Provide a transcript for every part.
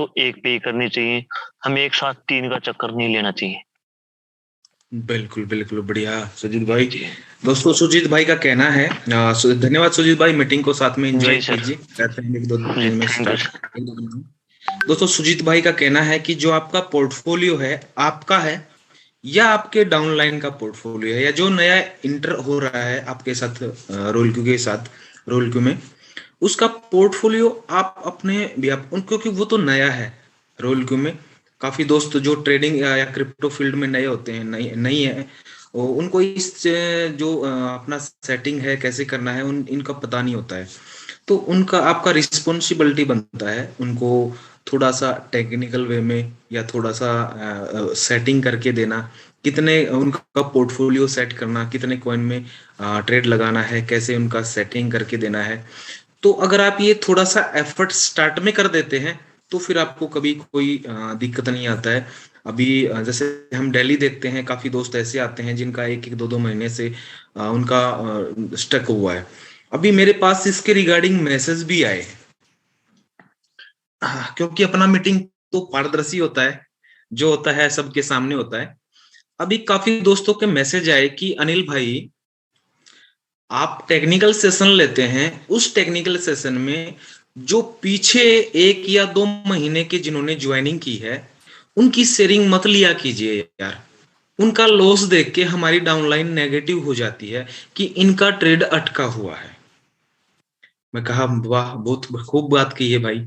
तो एक पे ही करनी चाहिए। हमें एक साथ 3 का चक्कर नहीं लेना चाहिए। बिल्कुल बिल्कुल, बढ़िया सुजीत भाई। जी। दोस्तों सुजीत भाई का कहना है, धन्यवाद सुजीत भाई, मीटिंग को साथ में एंजॉय जी सर। कीजिए, करते हैं एक दो जी दिन में थैंक यू स्टार्ट। सर। एक दो दिन में। दोस्तों सुजीत भाई का कहना है कि जो आपका पोर्टफोलियो है, आपका है या आपके डाउनलाइन का पोर्टफोलियो है, या जो नया इंटर हो रहा है आपके साथ रोल क्यू के साथ, रोल क्यू में, उसका पोर्टफोलियो आप अपने भी आप क्योंकि वो तो नया है रोल क्यू में। काफी दोस्त जो ट्रेडिंग या क्रिप्टो फील्ड में नए होते हैं, नई नई है, उनको इस जो अपना सेटिंग है कैसे करना है इनका पता नहीं होता है। तो उनका आपका रिस्पॉन्सिबिलिटी बनता है उनको थोड़ा सा टेक्निकल वे में या थोड़ा सा सेटिंग करके देना, कितने उनका पोर्टफोलियो सेट करना, कितने कॉइन में ट्रेड लगाना है, कैसे उनका सेटिंग करके देना है। तो अगर आप ये थोड़ा सा एफर्ट स्टार्ट में कर देते हैं तो फिर आपको कभी कोई दिक्कत नहीं आता है। अभी जैसे हम दिल्ली देखते हैं, काफी दोस्त ऐसे आते हैं जिनका एक एक दो दो महीने से उनका स्टक हुआ है। अभी मेरे पास इसके रिगार्डिंग मैसेज भी आए, क्योंकि अपना मीटिंग तो पारदर्शी होता है, जो होता है सबके सामने होता है। अभी काफी दोस्तों के मैसेज आए कि अनिल भाई, आप टेक्निकल सेशन लेते हैं, उस टेक्निकल सेशन में जो पीछे 1 या 2 महीने के जिन्होंने ज्वाइनिंग की है, उनकी शेयरिंग मत लिया कीजिए यार। उनका लॉस देख के हमारी डाउनलाइन नेगेटिव हो जाती है कि इनका ट्रेड अटका हुआ है। मैं कहा वाह, बहुत खूब बात की है भाई।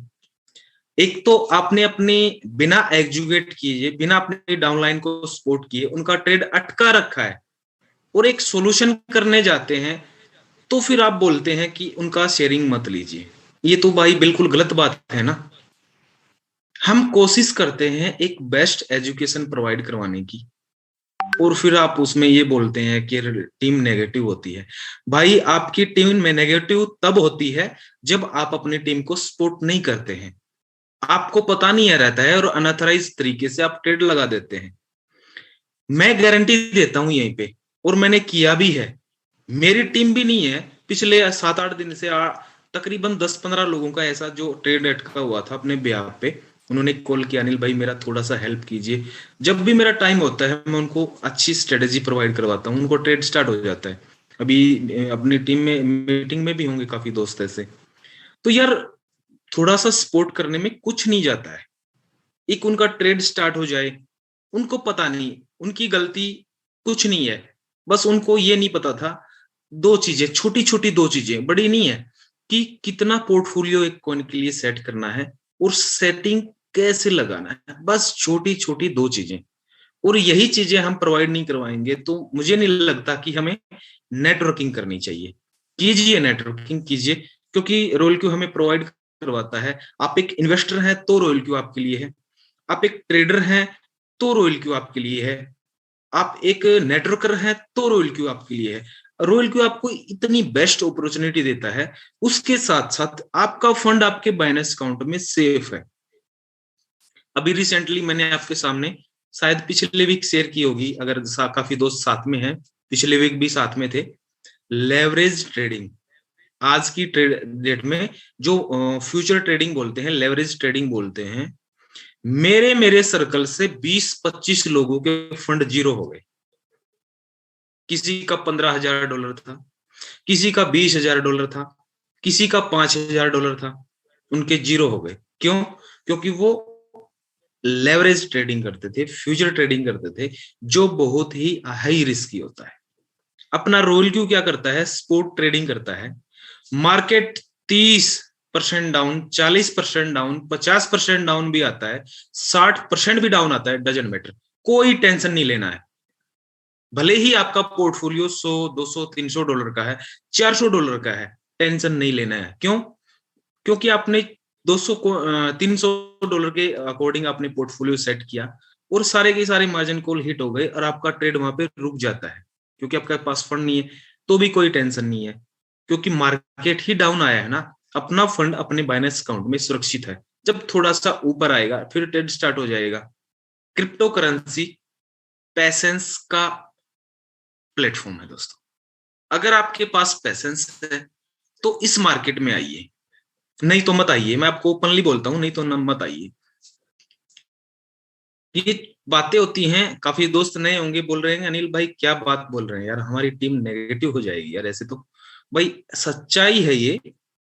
एक तो आपने अपने बिना एग्जीक्यूट किए, बिना अपने डाउनलाइन को सपोर्ट किए उनका ट्रेड अटका रखा है, और एक सॉल्यूशन करने जाते हैं तो फिर आप बोलते हैं कि उनका शेयरिंग मत लीजिए। ये तो भाई बिल्कुल गलत बात है ना। हम कोशिश करते हैं एक बेस्ट एजुकेशन प्रोवाइड करवाने की, और फिर आप उसमें ये बोलते हैं कि टीम नेगेटिव होती है। भाई आपकी टीम में नेगेटिव तब होती है जब आप अपनी टीम को सपोर्ट नहीं करते हैं, आपको पता नहीं है रहता है, और अनऑथराइज तरीके से आप ट्रेड लगा देते हैं। मैं गारंटी देता हूं यहीं पे, और मैंने किया भी है। मेरी टीम भी नहीं है, पिछले 7-8 दिन से तकरीबन 10-15 लोगों का ऐसा जो ट्रेड अटका हुआ था अपने ब्याह पे, उन्होंने कॉल किया, अनिल भाई मेरा थोड़ा सा हेल्प कीजिए। जब भी मेरा टाइम होता है मैं उनको अच्छी स्ट्रेटेजी प्रोवाइड करवाता हूँ, उनको ट्रेड स्टार्ट हो जाता है। अभी अपनी टीम में मीटिंग में भी होंगे काफी दोस्त ऐसे। तो यार थोड़ा सा सपोर्ट करने में कुछ नहीं जाता है। एक उनका ट्रेड स्टार्ट हो जाए, उनको पता नहीं, उनकी गलती कुछ नहीं है, बस उनको ये नहीं पता था दो चीजें, छोटी छोटी दो चीजें, बड़ी नहीं है, कि कितना पोर्टफोलियो एक कॉइन के लिए सेट करना है और सेटिंग कैसे लगाना है। बस छोटी छोटी दो चीजें, और यही चीजें हम प्रोवाइड नहीं करवाएंगे तो मुझे नहीं लगता कि हमें नेटवर्किंग करनी चाहिए। कीजिए, नेटवर्किंग कीजिए, क्योंकि रोल क्यू हमें प्रोवाइड करवाता है। आप एक इन्वेस्टर हैं तो रोल क्यू आपके लिए है, आप एक ट्रेडर हैं तो रोयल क्यू आपके लिए है, आप एक नेटवर्कर हैं तो रोयल क्यू आपके लिए है। रोयल क्यू आपको इतनी बेस्ट अपॉर्चुनिटी देता है, उसके साथ साथ आपका फंड आपके बाइनेंस अकाउंट में सेफ है। अभी रिसेंटली मैंने आपके सामने, शायद पिछले वीक शेयर की होगी, अगर काफी दोस्त साथ में हैं, पिछले वीक भी साथ में थे, लेवरेज ट्रेडिंग। आज की डेट में जो फ्यूचर ट्रेडिंग बोलते हैं, लेवरेज ट्रेडिंग बोलते हैं, मेरे मेरे सर्कल से 20-25 लोगों के फंड जीरो हो गए। किसी का $15,000 था, किसी का $20,000 था, किसी का $5,000 था, उनके जीरो हो गए। क्यों? क्योंकि वो लेवरेज ट्रेडिंग करते थे, फ्यूचर ट्रेडिंग करते थे, जो बहुत ही हाई रिस्की होता है। अपना रोल क्यू क्या करता है? स्पोर्ट ट्रेडिंग करता है। मार्केट 30% डाउन, 40% डाउन, 50% डाउन भी आता है, 60% भी डाउन आता है, डजंट मैटर, कोई टेंशन नहीं लेना है। भले ही आपका पोर्टफोलियो 100, 200, $300 का है, $400 का है, टेंशन नहीं लेना है। क्यों? क्योंकि आपने 200 को $300 के अकॉर्डिंग आपने पोर्टफोलियो सेट किया, और सारे के सारे मार्जिन कॉल हिट हो गए, और आपका ट्रेड वहां पे रुक जाता है, क्योंकि आपके पास फंड नहीं है। तो भी कोई टेंशन नहीं है, क्योंकि मार्केट ही डाउन आया है ना, अपना फंड अपने बाइनेंस अकाउंट में सुरक्षित है। जब थोड़ा सा ऊपर आएगा फिर ट्रेड स्टार्ट हो जाएगा। क्रिप्टो करेंसी पैसेंस का प्लेटफॉर्म है दोस्तों। अगर आपके पास पैसेंस है तो इस मार्केट में आइए, नहीं तो मत आइए। मैं आपको ओपनली बोलता हूं, नहीं तो न मत आइए। ये बातें होती हैं, काफी दोस्त नए होंगे, बोल रहे हैं अनिल भाई क्या बात बोल रहे हैं यार, हमारी टीम नेगेटिव हो जाएगी यार ऐसे तो। भाई सच्चाई है ये,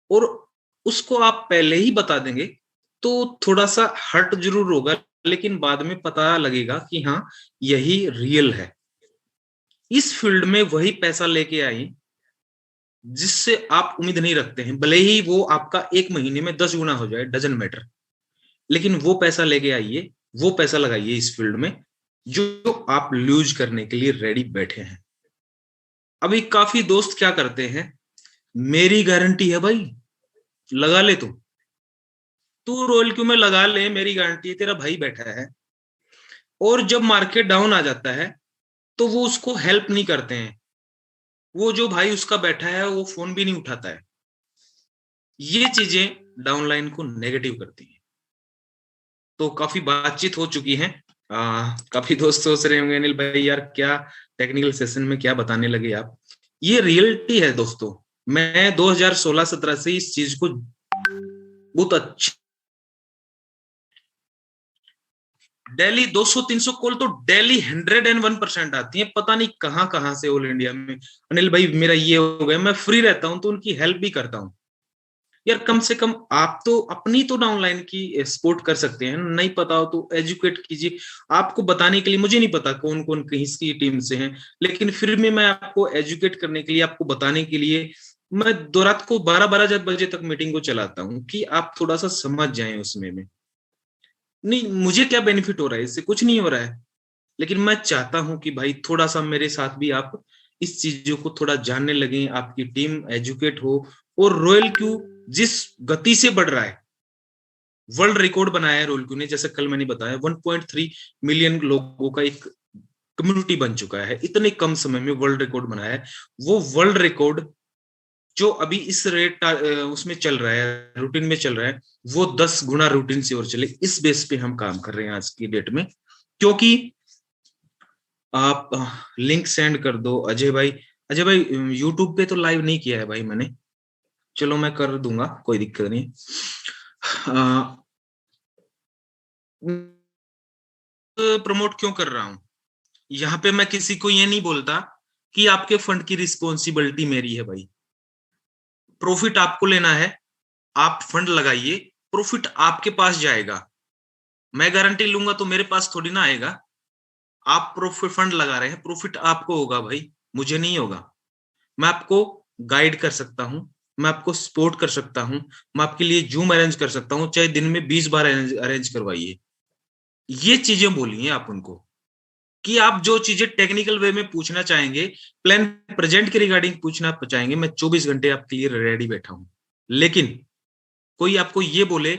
और उसको आप पहले ही बता देंगे तो थोड़ा सा हर्ट जरूर होगा, लेकिन बाद में पता लगेगा कि हाँ यही रियल है। इस फील्ड में वही पैसा लेके आई जिससे आप उम्मीद नहीं रखते हैं, भले ही वो आपका एक महीने में 10 गुना हो जाए, डजन मैटर, लेकिन वो पैसा लेके आइए, वो पैसा लगाइए इस फील्ड में जो आप लूज करने के लिए रेडी बैठे हैं। अभी काफी दोस्त क्या करते हैं, मेरी गारंटी है भाई, लगा ले तू रोल क्यों में लगा ले, मेरी गारंटी है, तेरा भाई बैठा है। और जब मार्केट डाउन आ जाता है तो वो उसको हेल्प नहीं करते हैं, वो जो भाई उसका बैठा है वो फोन भी नहीं उठाता है। ये चीजें डाउनलाइन को नेगेटिव करती है। तो काफी बातचीत हो चुकी है। काफी दोस्त सोच रहे होंगे अनिल भाई यार क्या टेक्निकल सेशन में क्या बताने लगे आप। ये रियलिटी है दोस्तों। मैं 2016-17 से इस चीज को बहुत अच्छी, डेली 200-300 कॉल तो डेली 101% आती है, पता नहीं कहां कहां से ऑल इंडिया में। अनिल भाई मेरा ये हो गया, मैं फ्री रहता हूं तो उनकी हेल्प भी करता हूं। यार कम से कम आप तो अपनी तो डाउनलाइन की सपोर्ट कर सकते हैं, नहीं पता हो तो एजुकेट कीजिए। आपको बताने के लिए, मुझे नहीं पता कौन कौन किसकी टीम से हैं, लेकिन फिर भी मैं आपको एजुकेट करने के लिए, आपको बताने के लिए मैं दो रात को 12-12 बजे तक मीटिंग को चलाता हूँ कि आप थोड़ा सा समझ जाएं उसमें में। नहीं मुझे क्या बेनिफिट हो रहा है इससे, कुछ नहीं हो रहा है, लेकिन मैं चाहता हूं कि भाई थोड़ा सा मेरे साथ भी आप इस चीजों को थोड़ा जानने लगे, आपकी टीम एजुकेट हो। और रॉयल क्यू जिस गति से बढ़ रहा है, वर्ल्ड रिकॉर्ड बनाया है रॉयल क्यू ने, जैसे कल मैंने बताया 1.3 मिलियन लोगों का एक कम्युनिटी बन चुका है, इतने कम समय में वर्ल्ड रिकॉर्ड बनाया है। वो वर्ल्ड रिकॉर्ड जो अभी इस रेट उसमें चल रहा है, रूटीन में चल रहा है, वो 10 गुना रूटीन से और चले, इस बेस पे हम काम कर रहे हैं आज की डेट में। क्योंकि आप लिंक सेंड कर दो अजय भाई। अजय भाई यूट्यूब पे तो लाइव नहीं किया है भाई मैंने, चलो मैं कर दूंगा, कोई दिक्कत नहीं। प्रमोट क्यों कर रहा हूं, यहाँ पे मैं किसी को ये नहीं बोलता कि आपके फंड की रिस्पॉन्सिबिलिटी मेरी है भाई। प्रॉफिट आपको लेना है, आप फंड लगाइए, प्रॉफिट आपके पास जाएगा। मैं गारंटी लूंगा तो मेरे पास थोड़ी ना आएगा। आप प्रॉफिट फंड लगा रहे हैं, प्रॉफिट आपको होगा भाई, मुझे नहीं होगा। मैं आपको गाइड कर सकता हूं, मैं आपको सपोर्ट कर सकता हूं, मैं आपके लिए जूम अरेंज कर सकता हूं, चाहे दिन में 20 बार अरेंज करवाइए। ये चीजें बोलिए आप उनको कि आप जो चीजें टेक्निकल वे में पूछना चाहेंगे, प्लान प्रेजेंट के रिगार्डिंग पूछना चाहेंगे, मैं 24 घंटे आपके लिए रेडी बैठा हूं। लेकिन कोई आपको ये बोले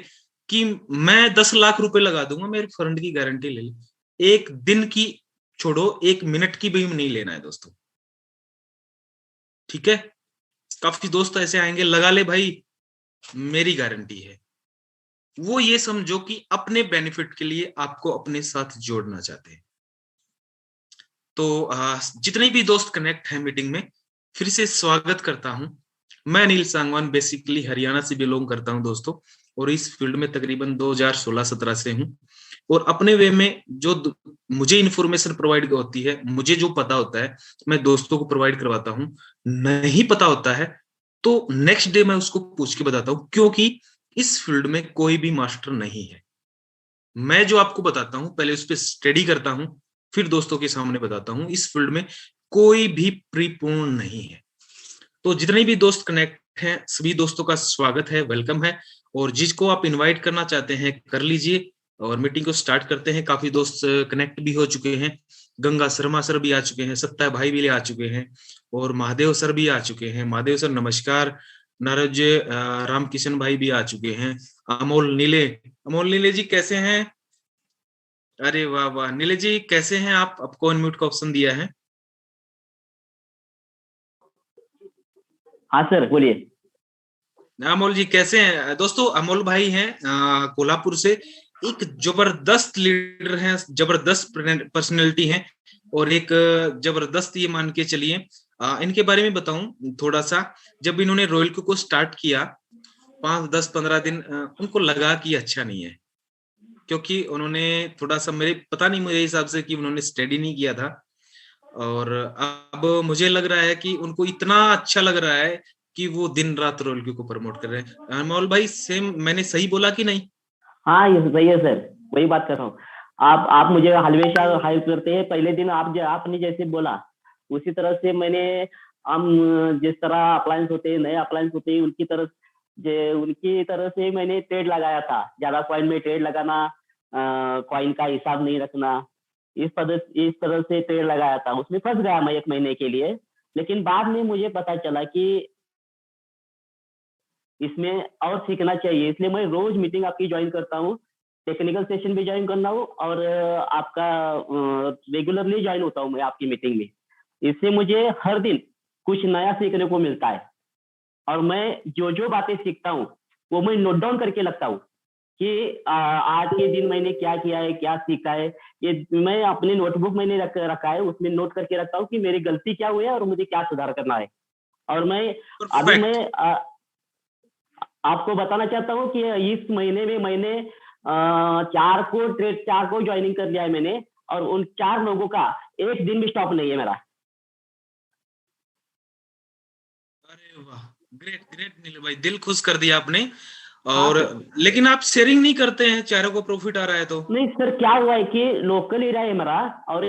कि मैं 10 लाख रुपए लगा दूंगा, मेरे फंड की गारंटी ले ले, एक दिन की छोड़ो, एक मिनट की भी नहीं लेना है दोस्तों, ठीक है। काफी दोस्त ऐसे आएंगे, लगा ले भाई, मेरी गारंटी है। वो ये समझो कि अपने बेनिफिट के लिए आपको अपने साथ जोड़ना चाहते हैं। तो जितने भी दोस्त कनेक्ट हैं मीटिंग में, फिर से स्वागत करता हूं। मैं अनिल सांगवान बेसिकली हरियाणा से बिलोंग करता हूं दोस्तों, और इस फील्ड में तकरीबन 2016-17 से हूं। और अपने वे में जो मुझे इन्फॉर्मेशन प्रोवाइड होती है, मुझे जो पता होता है, मैं दोस्तों को प्रोवाइड करवाता हूं। नहीं पता होता है तो नेक्स्ट डे मैं उसको पूछ के बताता हूं, क्योंकि इस फील्ड में कोई भी मास्टर नहीं है। मैं जो आपको बताता हूं पहले उस पर स्टडी करता हूं, फिर दोस्तों के सामने बताता हूं। इस फील्ड में कोई भी परिपूर्ण नहीं है। तो जितने भी दोस्त कनेक्ट हैं, सभी दोस्तों का स्वागत है, वेलकम है। और जिसको आप इनवाइट करना चाहते हैं कर लीजिए, और मीटिंग को स्टार्ट करते हैं। काफी दोस्त कनेक्ट भी हो चुके हैं, गंगा शर्मा सर भी आ चुके हैं, सत्ता भाई भी आ चुके हैं, और महादेव सर भी आ चुके हैं। महादेव सर नमस्कार। नारज रामकिशन भाई भी आ चुके हैं। अमोल नीले जी कैसे हैं? अरे वाह वाह, नीले जी कैसे हैं आप? आपको अनम्यूट का ऑप्शन दिया है। हाँ सर बोलिए। अमोल जी कैसे हैं? दोस्तों अमोल भाई हैं कोल्हापुर से, एक जबरदस्त लीडर हैं, जबरदस्त पर्सनैलिटी हैं, और एक जबरदस्त, ये मान के चलिए। इनके बारे में बताऊं थोड़ा सा। जब इन्होंने रॉयल को स्टार्ट किया, 5, 10, 15 दिन उनको लगा कि अच्छा नहीं है, क्योंकि उन्होंने थोड़ा सा मेरे पता नहीं मेरे हिसाब से कि उन्होंने स्टडी नहीं किया था, और अब मुझे लग रहा है कि उनको इतना अच्छा लग रहा है कि वो दिन रात रोल को प्रमोट कर रहे हैं। अनमोल भाई, सेम मैंने सही बोला कि नहीं? हाँ ये सही है सर, वही बात कर रहा हूँ। आप मुझे हमेशा हेल्प करते हैं। पहले दिन आपने जैसे बोला उसी तरह से मैंने, हम जिस तरह अप्लायंस होते हैं, नए अप्लायंस होते हैं, उनकी तरह से मैंने ट्रेड लगाया था। ज्यादा कॉइन में ट्रेड लगाना, कॉइन का हिसाब नहीं रखना, इस तरह से ट्रेड लगाया था। उसमें फंस गया मैं 1 महीने के लिए। लेकिन बाद में मुझे पता चला कि इसमें और सीखना चाहिए, इसलिए मैं रोज मीटिंग आपकी ज्वाइन करता हूँ। टेक्निकल सेशन भी ज्वाइन करना हो और आपका रेगुलरली ज्वाइन होता हूँ मैं आपकी मीटिंग में। इससे मुझे हर दिन कुछ नया सीखने को मिलता है, और मैं जो जो बातें सीखता हूँ वो मैं नोट डाउन करके लगता हूँ कि आज के दिन मैंने क्या किया है, क्या सीखा है। ये मैं अपनी नोटबुक मैंने रखा है, उसमें नोट करके रखता हूँ कि मेरी गलती क्या हुई है और मुझे क्या सुधार करना है। और अभी मैं परफेक्ट। आपको बताना चाहता हूँ कि इस महीने में मैंने 4 को ज्वाइनिंग कर लिया है मैंने, और उन 4 लोगों का एक दिन भी स्टॉप नहीं है मेरा। अरे वाह, ग्रेट ग्रेट नील भाई, दिल खुश कर दिया आपने। हाँ और सर। लेकिन आप शेयरिंग नहीं करते हैं, चारों को प्रॉफिट आ रहा है तो? नहीं सर, क्या हुआ है कि लोकल एरिया है मेरा, और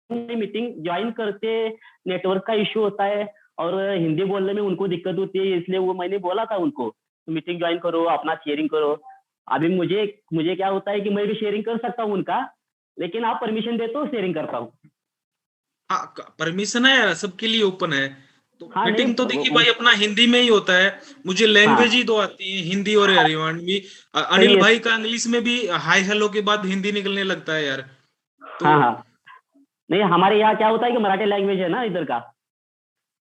मीटिंग ज्वाइन करते नेटवर्क का इश्यू होता है, और हिंदी बोलने में उनको दिक्कत होती है। इसलिए वो मैंने बोला था उनको मीटिंग ज्वाइन करो, अपना शेयरिंग करो। अभी मुझे मुझे क्या होता है कि मैं भी शेयरिंग कर सकता हूँ उनका, लेकिन आप परमिशन दे तो शेयरिंग करता हूँ। हाँ, परमिशन है, सबके लिए ओपन है। तो हाँ नहीं मीटिंग तो देखिए भाई अपना हिंदी में ही होता है। मुझे लैंग्वेज हाँ ही दो आती है, हिंदी और हरियाणवी। सही अनिल है। भाई का इंग्लिश में भी हाय हेलो के बाद हिंदी निकलने लगता है यार। तो हाँ हाँ, नहीं हमारे यहाँ क्या होता है कि मराठी लैंग्वेज है ना इधर का,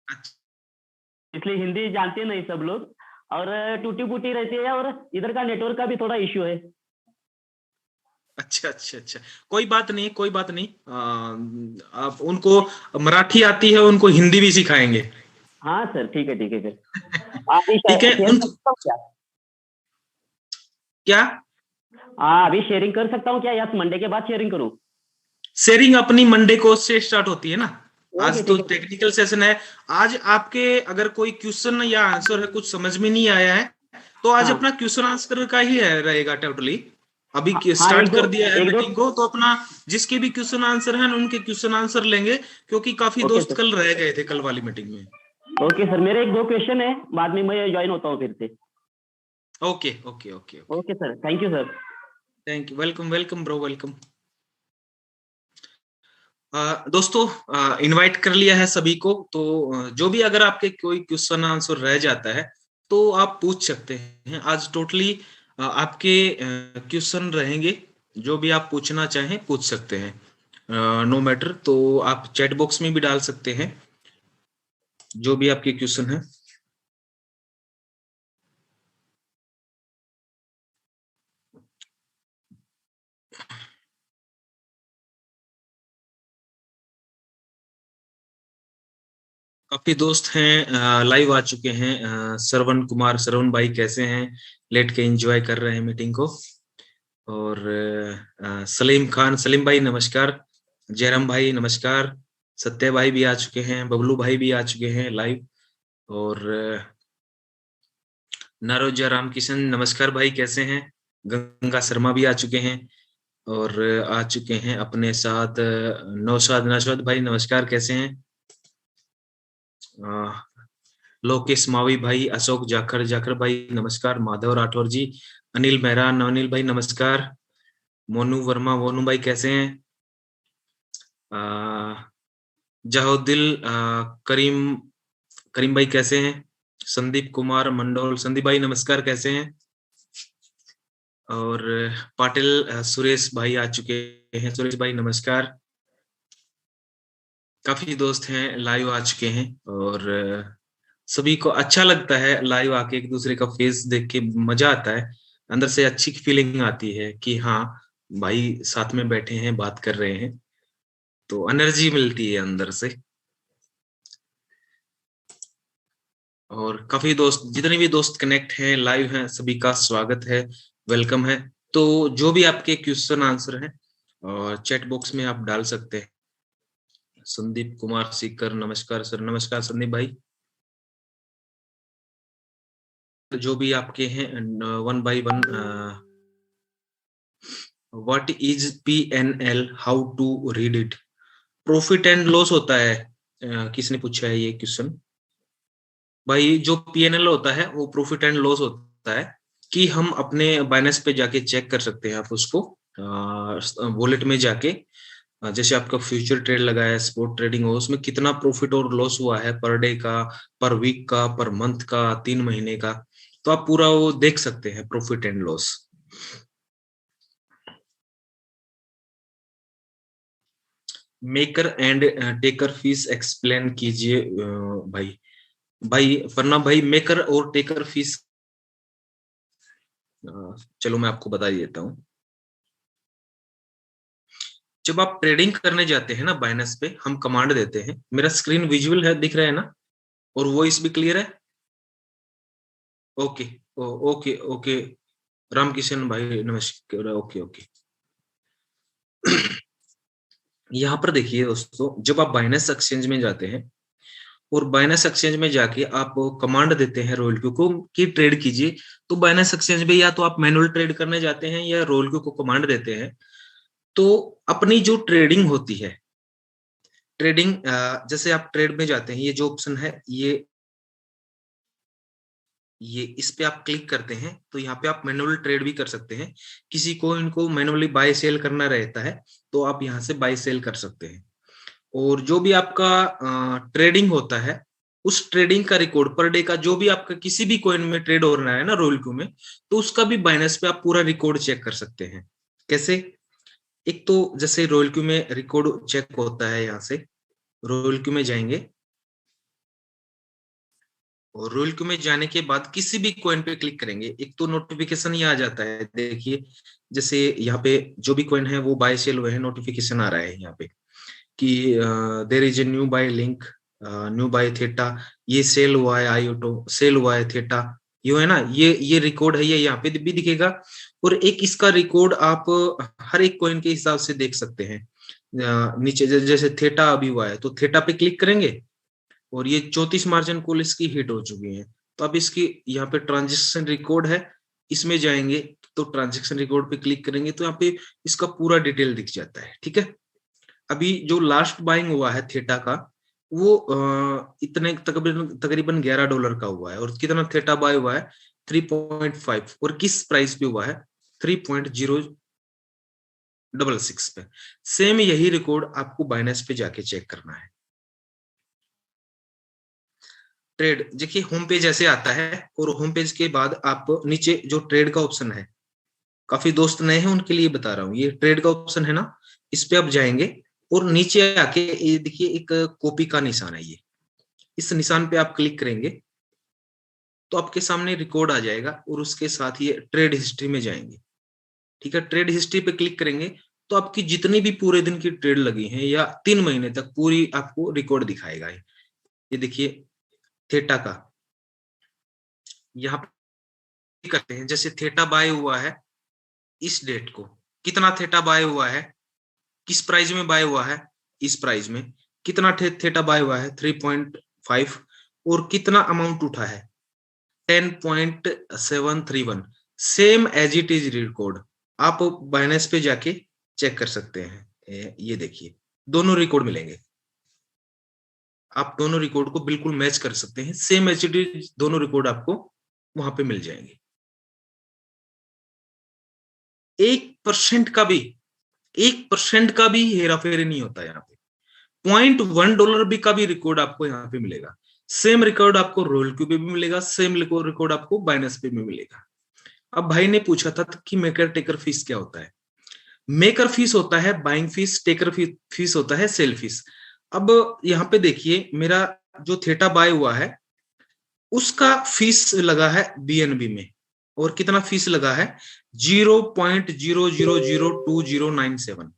अच्छा इसलिए हिंदी जानते नहीं सब लोग, और टूटी फूटी रहती है, और इधर का नेटवर्क का भी थोड़ा इश्यू है। अच्छा अच्छा अच्छा। कोई बात नहीं, कोई बात नहीं। आप उनको मराठी आती है, उनको हिंदी भी सिखाएंगे। हाँ सर, ठीक है ठीक है सर। अभी ठीक है शेयर कर उनको सकता हूँ क्या? क्या? हाँ अभी शेयरिंग कर सकता हूँ क्या, या मंडे के बाद शेयरिंग करूँ? शेयरिंग अपनी मंडे को से स्टार्ट होती है ना। ओके आज तो ठीक है। टेक्निकल सेशन है। आज आपके अगर कोई क्वेश्चन या आंसर है, कुछ समझ में नहीं आया है, तो आज हाँ अपना क्वेश्चन आंसर का ही रहेगा टोटली। अभी हाँ, स्टार्ट कर दिया है एक दो। मीटिंग को, तो अपना जिसके भी क्वेश्चन आंसर है उनके क्वेश्चन आंसर लेंगे, क्योंकि काफी ओके दोस्त सर। कल रह गए थे कल वाली मीटिंग में। ओके सर, मेरे 1 2 क्वेश्चन है, बाद में मैं ज्वाइन होता हूँ फिर से। Okay okay okay okay. Okay sir, thank you sir. Thank you, welcome welcome bro, welcome. दोस्तों, इनवाइट कर लिया है सभी को, तो जो भी अगर आपके कोई क्वेश्चन आंसर रह जाता है तो आप पूछ सकते हैं। आज टोटली आपके क्वेश्चन रहेंगे, जो भी आप पूछना चाहें पूछ सकते हैं, नो मैटर। तो आप चैट बॉक्स में भी डाल सकते हैं जो भी आपके क्वेश्चन है। काफी दोस्त हैं, लाइव आ चुके हैं। श्रवण कुमार, श्रवण भाई कैसे हैं? लेट के एंजॉय कर रहे हैं मीटिंग को। और सलीम खान, सलीम भाई नमस्कार। जयराम भाई नमस्कार। सत्य भाई भी आ चुके हैं, बबलू भाई भी आ चुके हैं लाइव। और नारोजा राम किशन नमस्कार भाई, कैसे हैं? गंगा शर्मा भी आ चुके हैं। और आ चुके हैं अपने साथ नौशाद, नौशाद भाई नमस्कार, कैसे हैं? अ, लोकेश मावी भाई, अशोक जाखड़, जाखड़ भाई नमस्कार। माधव राठौर जी, अनिल मेहरा, अनिल भाई नमस्कार। मोनू वर्मा, मोनू भाई कैसे हैं? जहोदिल, करीम, करीम भाई कैसे हैं? संदीप कुमार मंडोल, संदीप भाई नमस्कार, कैसे हैं? और पाटिल सुरेश भाई आ चुके हैं, सुरेश भाई नमस्कार। काफी दोस्त हैं लाइव आ चुके हैं, और सभी को अच्छा लगता है लाइव आके एक दूसरे का फेस देख के, मजा आता है। अंदर से अच्छी फीलिंग आती है कि हाँ भाई साथ में बैठे हैं, बात कर रहे हैं, तो एनर्जी मिलती है अंदर से। और काफी दोस्त, जितने भी दोस्त कनेक्ट हैं लाइव हैं, सभी का स्वागत है, वेलकम है। तो जो भी आपके क्वेश्चन आंसर हैं चैट बॉक्स में आप डाल सकते हैं। संदीप कुमार सीकर, नमस्कार सर। नमस्कार संदीप भाई। जो भी आपके हैं 1 by 1 what is PNL, how to read it. Profit and loss होता है। किसने पूछा है ये क्वेश्चन भाई? जो PNL होता है वो प्रॉफिट एंड लॉस होता है कि हम अपने बाइनेंस पे जाके चेक कर सकते हैं। आप उसको वॉलेट में जाके जैसे आपका फ्यूचर ट्रेड लगा है, स्पॉट ट्रेडिंग हो, उसमें कितना प्रॉफिट और लॉस हुआ है पर डे का, पर वीक का, पर मंथ का, 3 महीने का, तो आप पूरा वो देख सकते हैं profit and loss. Maker and taker fees explain कीजिए भाई। भाई प्रणव भाई, मेकर और टेकर फीस चलो मैं आपको बता देता हूँ। जब आप ट्रेडिंग करने जाते हैं ना बाइनेंस पे, हम कमांड देते हैं। मेरा स्क्रीन विजुअल है, दिख रहा है ना, और वॉइस भी क्लियर है? ओके ओके ओके रामकिशन भाई नमस्कार। ओके ओके यहाँ पर देखिए दोस्तों, जब आप बाइनेंस एक्सचेंज में जाते हैं और बाइनेंस एक्सचेंज में जाके आप कमांड देते हैं रोल क्यू को कि ट्रेड कीजिए, तो बाइनेंस एक्सचेंज में या तो आप मैनुअल ट्रेड करने जाते हैं या रोल क्यू को कमांड देते हैं। तो अपनी जो ट्रेडिंग होती है, ट्रेडिंग जैसे आप ट्रेड में जाते हैं, ये जो ऑप्शन है ये इस पे आप क्लिक करते हैं तो यहाँ पे आप मैनुअल ट्रेड भी कर सकते हैं। किसी को इनको मैनुअली बाय सेल करना रहता है तो आप यहाँ से बाय सेल कर सकते हैं। और जो भी आपका ट्रेडिंग होता है, उस ट्रेडिंग का रिकॉर्ड पर डे का, जो भी आपका किसी भी कॉइन में ट्रेड हो रहा है ना रोल क्यू में, तो उसका भी बाइनेंस पे आप पूरा रिकॉर्ड चेक कर सकते हैं। कैसे? एक तो जैसे रोल क्यू में रिकॉर्ड चेक होता है, यहाँ से रोल क्यू में जाएंगे और रोल क्यू में जाने के बाद किसी भी कॉइन पे क्लिक करेंगे, एक तो नोटिफिकेशन ही आ जाता है। देखिए जैसे यहाँ पे जो भी कॉइन है वो बाय सेल हुए हैं, नोटिफिकेशन आ रहा है यहाँ पे कि there is a new buy link, new buy theta, ये सेल हुआ है, आईओटो सेल हुआ है, थेटा ये है ना, ये रिकॉर्ड है, ये यहाँ पे भी दिखेगा। और एक इसका रिकॉर्ड आप हर एक कॉइन के हिसाब से देख सकते हैं। नीचे जैसे थेटा अभी हुआ है तो थेटा पे क्लिक करेंगे और ये 34 मार्जिन कॉल इसकी हिट हो चुकी है। तो अब इसकी यहाँ पे ट्रांजेक्शन रिकॉर्ड है, इसमें जाएंगे तो ट्रांजेक्शन रिकॉर्ड पे क्लिक करेंगे तो यहाँ पे इसका पूरा डिटेल दिख जाता है। ठीक है, अभी जो लास्ट बाइंग हुआ है थेटा का वो इतने तकरीबन $11 का हुआ है। और कितना थेटा बाय हुआ है? 3.5। और किस प्राइस पे हुआ है? 3.066 पे। सेम यही रिकॉर्ड आपको बाइनेंस पे जाके चेक करना है। ट्रेड देखिए होम पेज ऐसे आता है और होम पेज के बाद आप नीचे जो ट्रेड का ऑप्शन है, काफी दोस्त नए हैं उनके लिए बता रहा हूँ, ये ट्रेड का ऑप्शन है ना, इस पे आप जाएंगे और नीचे आके ये देखिए एक कॉपी का निशान है, ये इस निशान पे आप क्लिक करेंगे तो आपके सामने रिकॉर्ड आ जाएगा और उसके साथ ये ट्रेड हिस्ट्री में जाएंगे। ठीक है, ट्रेड हिस्ट्री पे क्लिक करेंगे तो आपकी जितनी भी पूरे दिन की ट्रेड लगी हैं या 3 महीने तक पूरी आपको रिकॉर्ड दिखाएगा। ये देखिए थेटा का यहाँ पे करते हैं, जैसे थेटा बाय हुआ है इस डेट को, कितना थेटा बाय हुआ है, किस प्राइस में बाय हुआ है, इस प्राइस में कितना थेटा बाय हुआ है 3.5 और कितना अमाउंट उठा है 10.731। Same as it is record आप बाइनेंस पे जाके चेक कर सकते हैं। ये देखिए दोनों रिकॉर्ड मिलेंगे, आप दोनों रिकॉर्ड को बिल्कुल मैच कर सकते हैं। सेम एज इट इज दोनों रिकॉर्ड आपको वहां पे मिल जाएंगे। 1% का भी हेराफेरी नहीं होता यहाँ पे। $0.1 भी का भी रिकॉर्ड आपको यहाँ पे मिलेगा। सेम रिकॉर्ड आपको रोल क्यू पे भी मिलेगा, सेम रिकॉर्ड आपको बाइनेंस पे भी मिलेगा। अब भाई ने पूछा था कि मेकर टेकर फीस क्या होता है। मेकर फीस होता है बाइंग फीस, टेकर फीस होता है सेल फीस। अब यहाँ पे देखिए मेरा जो थेटा बाय हुआ है उसका फीस लगा है BNB में, और कितना फीस लगा है 0.000297।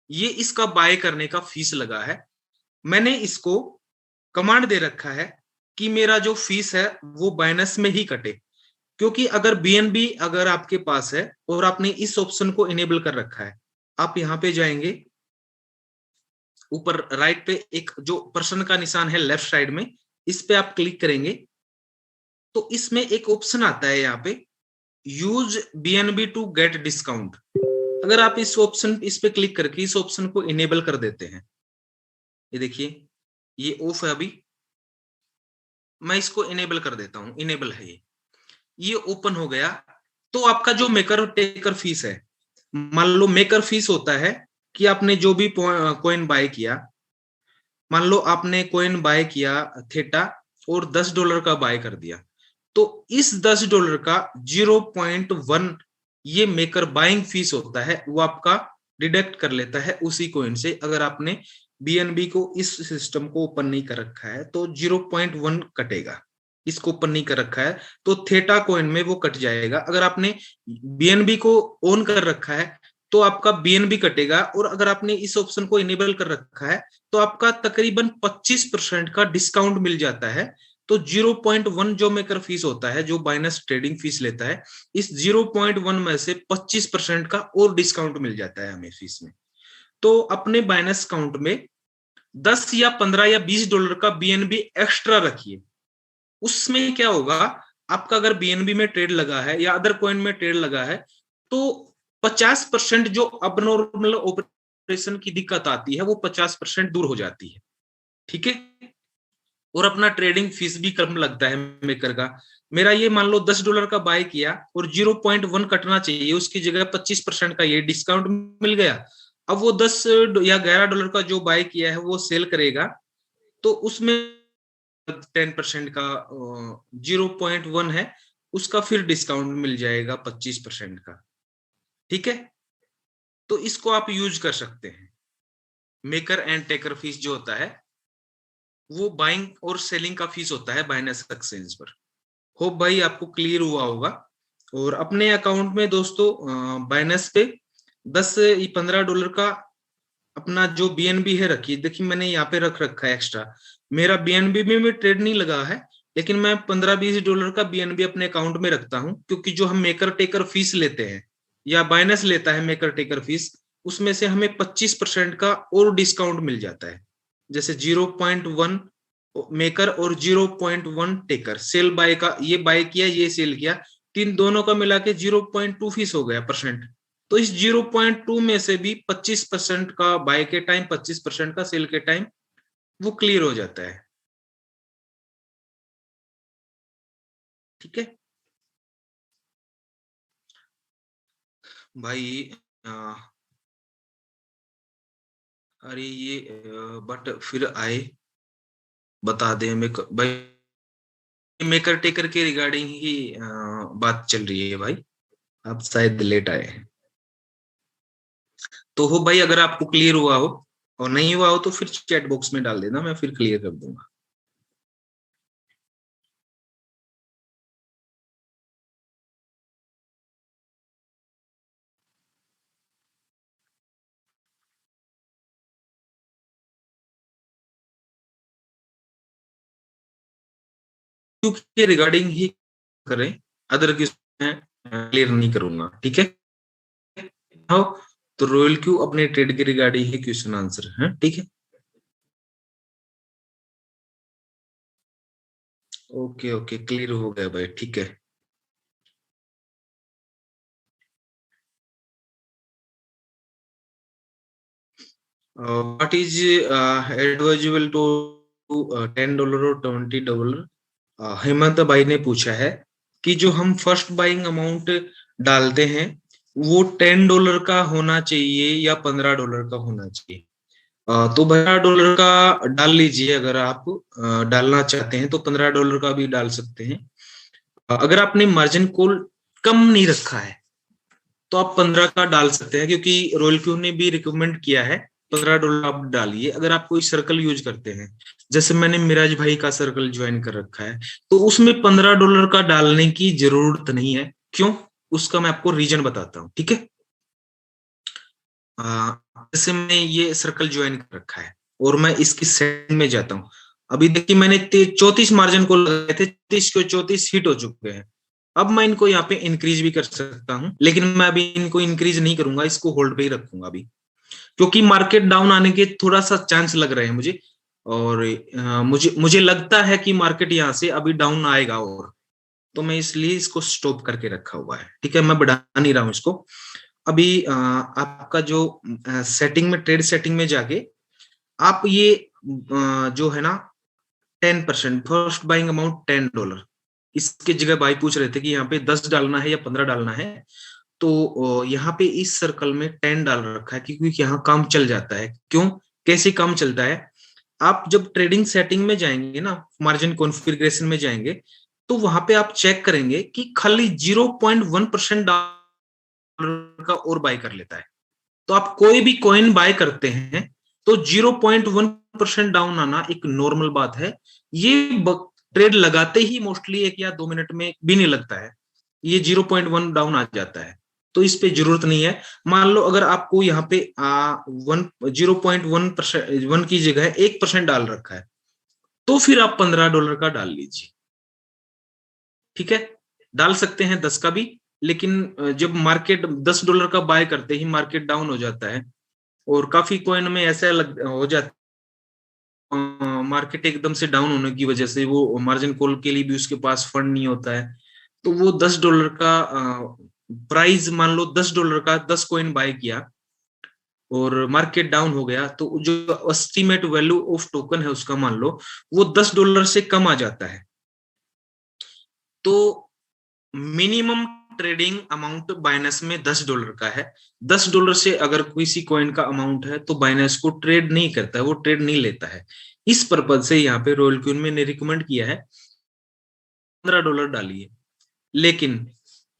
ये इसका बाय करने का फीस लगा है। मैंने इसको कमांड दे रखा है कि मेरा जो फीस है वो बाइनेंस में ही कटे। क्योंकि अगर बीएनबी अगर आपके पास है और आपने इस ऑप्शन को इनेबल कर रखा है, आप यहाँ पे जाएंगे, ऊपर राइट पे एक जो पर्सन का निशान है लेफ्ट साइड में, इस पे आप क्लिक करेंगे तो इसमें एक ऑप्शन आता है यहाँ पे, use BNB to get discount. अगर आप इस पे क्लिक करके इस ऑप्शन को इनेबल कर देते हैं, ये देखिए ये ऑफ है, अभी मैं इसको इनेबल कर देता हूं, इनेबल है ये ओपन हो गया। तो आपका जो मेकर और टेकर फीस है, मान लो मेकर फीस होता है कि आपने जो भी कॉइन बाय किया, मान लो आपने कॉइन बाय किया थीटा और $10 का बाय कर दिया, तो इस $10 का 0.1 ये मेकर बाइंग फीस होता है, वो आपका डिडक्ट कर लेता है उसी कॉइन से। अगर आपने बीएनबी को इस सिस्टम को ओपन नहीं कर रखा है तो 0.1 कटेगा, इसको ओपन नहीं कर रखा है तो थीटा कॉइन में वो कट जाएगा। अगर आपने बीएनबी को ऑन कर रखा है तो आपका बीएनबी कटेगा, और अगर आपने इस ऑप्शन को इनेबल कर रखा है तो आपका तकरीबन 25% का डिस्काउंट मिल जाता है। तो 0.1 जो मेकर फीस होता है, जो बाइनेंस ट्रेडिंग फीस लेता है, इस 0.1 में से 25% का और डिस्काउंट मिल जाता है हमें फीस में। तो अपने बाइनेंस अकाउंट में 10 या 15 या $20 का बीएनबी एक्स्ट्रा रखिए। उसमें क्या होगा, आपका अगर बीएनबी में ट्रेड लगा है या अदर कॉइन में ट्रेड लगा है तो 50% जो अबनॉर्मल ऑपरेशन की दिक्कत आती है वो 50% दूर हो जाती है, ठीक है। और अपना ट्रेडिंग फीस भी कम लगता है मेकर का। मेरा ये मान लो $10 का बाय किया और 0.1 कटना चाहिए, उसकी जगह 25% का ये डिस्काउंट मिल गया। अब वो 10 या $11 का जो बाय किया है वो सेल करेगा तो उसमें 10% का 0.1 है, उसका फिर डिस्काउंट मिल जाएगा 25% का, ठीक है। तो इसको आप यूज कर सकते हैं। मेकर एंड टेकर फीस जो होता है वो बाइंग और सेलिंग का फीस होता है बाइनेंस एक्सचेंज पर। होप भाई आपको क्लियर हुआ होगा। और अपने अकाउंट में दोस्तों बाइनेंस पे 10 से $15 का अपना जो बीएनबी है रखिए। देखिए मैंने यहाँ पे रख रखा है एक्स्ट्रा, मेरा बीएनबी में ट्रेड नहीं लगा है, लेकिन मैं $15-20 का बीएनबी अपने अकाउंट में रखता हूँ, क्योंकि जो हम मेकर टेकर फीस लेते हैं या बाइनेंस लेता है मेकर टेकर फीस, उसमें से हमें 25% का और डिस्काउंट मिल जाता है। जैसे 0.1 मेकर और 0.1 टेकर, सेल बाय का, ये बाय किया ये सेल किया, तीन दोनों का मिला के 0.2 फीस हो गया परसेंट। तो इस 0.2 में से भी 25% का बाय के टाइम, 25% का सेल के टाइम वो क्लियर हो जाता है, ठीक है भाई। अरे ये बट फिर आए बता दें भाई, मेकर टेकर के रिगार्डिंग ही बात चल रही है भाई, आप शायद लेट आए हैं। तो हो भाई, अगर आपको क्लियर हुआ हो और नहीं हुआ हो तो फिर चैट बॉक्स में डाल देना, मैं फिर क्लियर कर दूंगा। क्योंकि रिगार्डिंग ही करें, अदर की क्लियर नहीं करूंगा, ठीक है। हो तो रॉयल क्यू अपने ट्रेड के रिगार्डिंग ही क्वेश्चन आंसर है, ठीक है। ओके ओके, क्लियर हो गया भाई, ठीक है। व्हाट इज एडवाइजेबल टू $10 और $20? हेमंत भाई ने पूछा है कि जो हम फर्स्ट बाइंग अमाउंट डालते हैं वो $10 का होना चाहिए या $15 का होना चाहिए। तो $15 का डाल लीजिए, अगर आप डालना चाहते हैं तो $15 का भी डाल सकते हैं। अगर आपने मार्जिन कॉल कम नहीं रखा है तो आप 15 का डाल सकते हैं, क्योंकि रॉयल क्यू ने भी रिकमेंड किया है $15 आप डालिए। अगर आप कोई सर्कल यूज करते हैं, जैसे मैंने मिराज भाई का सर्कल ज्वाइन कर रखा है, तो उसमें $15 का डालने की जरूरत नहीं है। क्यों? उसका मैं आपको रीजन बताता हूँ, ठीक है। जैसे मैं ये सर्कल ज्वाइन कर रखा है और मैं इसकी सेटिंग में जाता हूँ। अभी देखिए मैंने 34 मार्जिन को लगाए थे, 30 को 34 हिट हो चुके हैं। अब मैं इनको यहाँ पे इंक्रीज भी कर सकता हूँ, लेकिन मैं अभी इनको इंक्रीज नहीं करूंगा, इसको होल्ड पे ही रखूंगा अभी, क्योंकि मार्केट डाउन आने के थोड़ा सा चांस लग रहे हैं मुझे, और मुझे मुझे लगता है कि मार्केट यहाँ से अभी डाउन आएगा, और तो मैं इसलिए इसको स्टॉप करके रखा हुआ है। ठीक है, मैं बढ़ा नहीं रहा हूँ इसको अभी। आपका जो सेटिंग में, ट्रेड सेटिंग में जाके आप ये जो है ना 10%, फर्स्ट बाइंग अमाउंट $10, इसके जगह भाई पूछ रहे थे कि यहाँ पे 10 डालना है या 15 डालना है, तो यहाँ पे इस सर्कल में 10 डाल रखा है, क्योंकि यहाँ काम चल जाता है। क्यों, कैसे काम चलता है, आप जब ट्रेडिंग सेटिंग में जाएंगे ना, मार्जिन कॉन्फ़िगरेशन में जाएंगे, तो वहां पे आप चेक करेंगे कि खाली 0.1% डॉलर का और बाय कर लेता है। तो आप कोई भी कॉइन बाय करते हैं तो 0.1% डाउन आना एक नॉर्मल बात है। ये ट्रेड लगाते ही मोस्टली 1 या 2 मिनट में भी नहीं लगता है, ये 0.1 डाउन आ जाता है, तो इस पे जरूरत नहीं है। मान लो अगर आपको यहाँ पे 0.1% की जगह 1% डाल रखा है, तो फिर आप $15 का डाल लीजिए। ठीक है, डाल सकते हैं 10 का भी, लेकिन जब मार्केट $10 का बाय करते ही मार्केट डाउन हो जाता है, और काफी कॉइन में ऐसा हो जाता है, मार्केट एकदम से डाउन होने की वजह से वो मार्जिन कॉल के लिए भी उसके पास फंड नहीं होता है, तो वो $10 का प्राइस, मान लो $10 का 10 कॉइन बाय किया और मार्केट डाउन हो गया, तो जो एस्टिमेट वैल्यू ऑफ टोकन है उसका, मान लो वो $10 से कम आ जाता है। तो मिनिमम ट्रेडिंग अमाउंट बाइनेंस में $10 का है। $10 से अगर किसी कॉइन का अमाउंट है तो बाइनेंस को ट्रेड नहीं करता है, वो ट्रेड नहीं लेता है। इस पर्पज से यहाँ पे रॉयल क्यून में ने रिकमेंड किया है $15 डालिए। लेकिन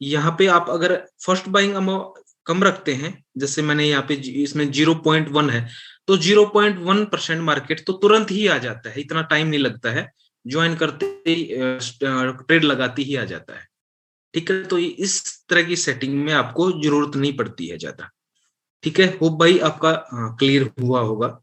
यहाँ पे आप अगर फर्स्ट बाइंग अमाउंट कम रखते हैं, जैसे मैंने यहाँ पे इसमें 0.1 है, तो 0.1% मार्केट तो तुरंत ही आ जाता है, इतना टाइम नहीं लगता है, ज्वाइन करते ही ट्रेड लगाती ही आ जाता है। ठीक है, तो इस तरह की सेटिंग में आपको जरूरत नहीं पड़ती है ज्यादा। ठीक है, होप भाई आपका क्लियर हुआ होगा।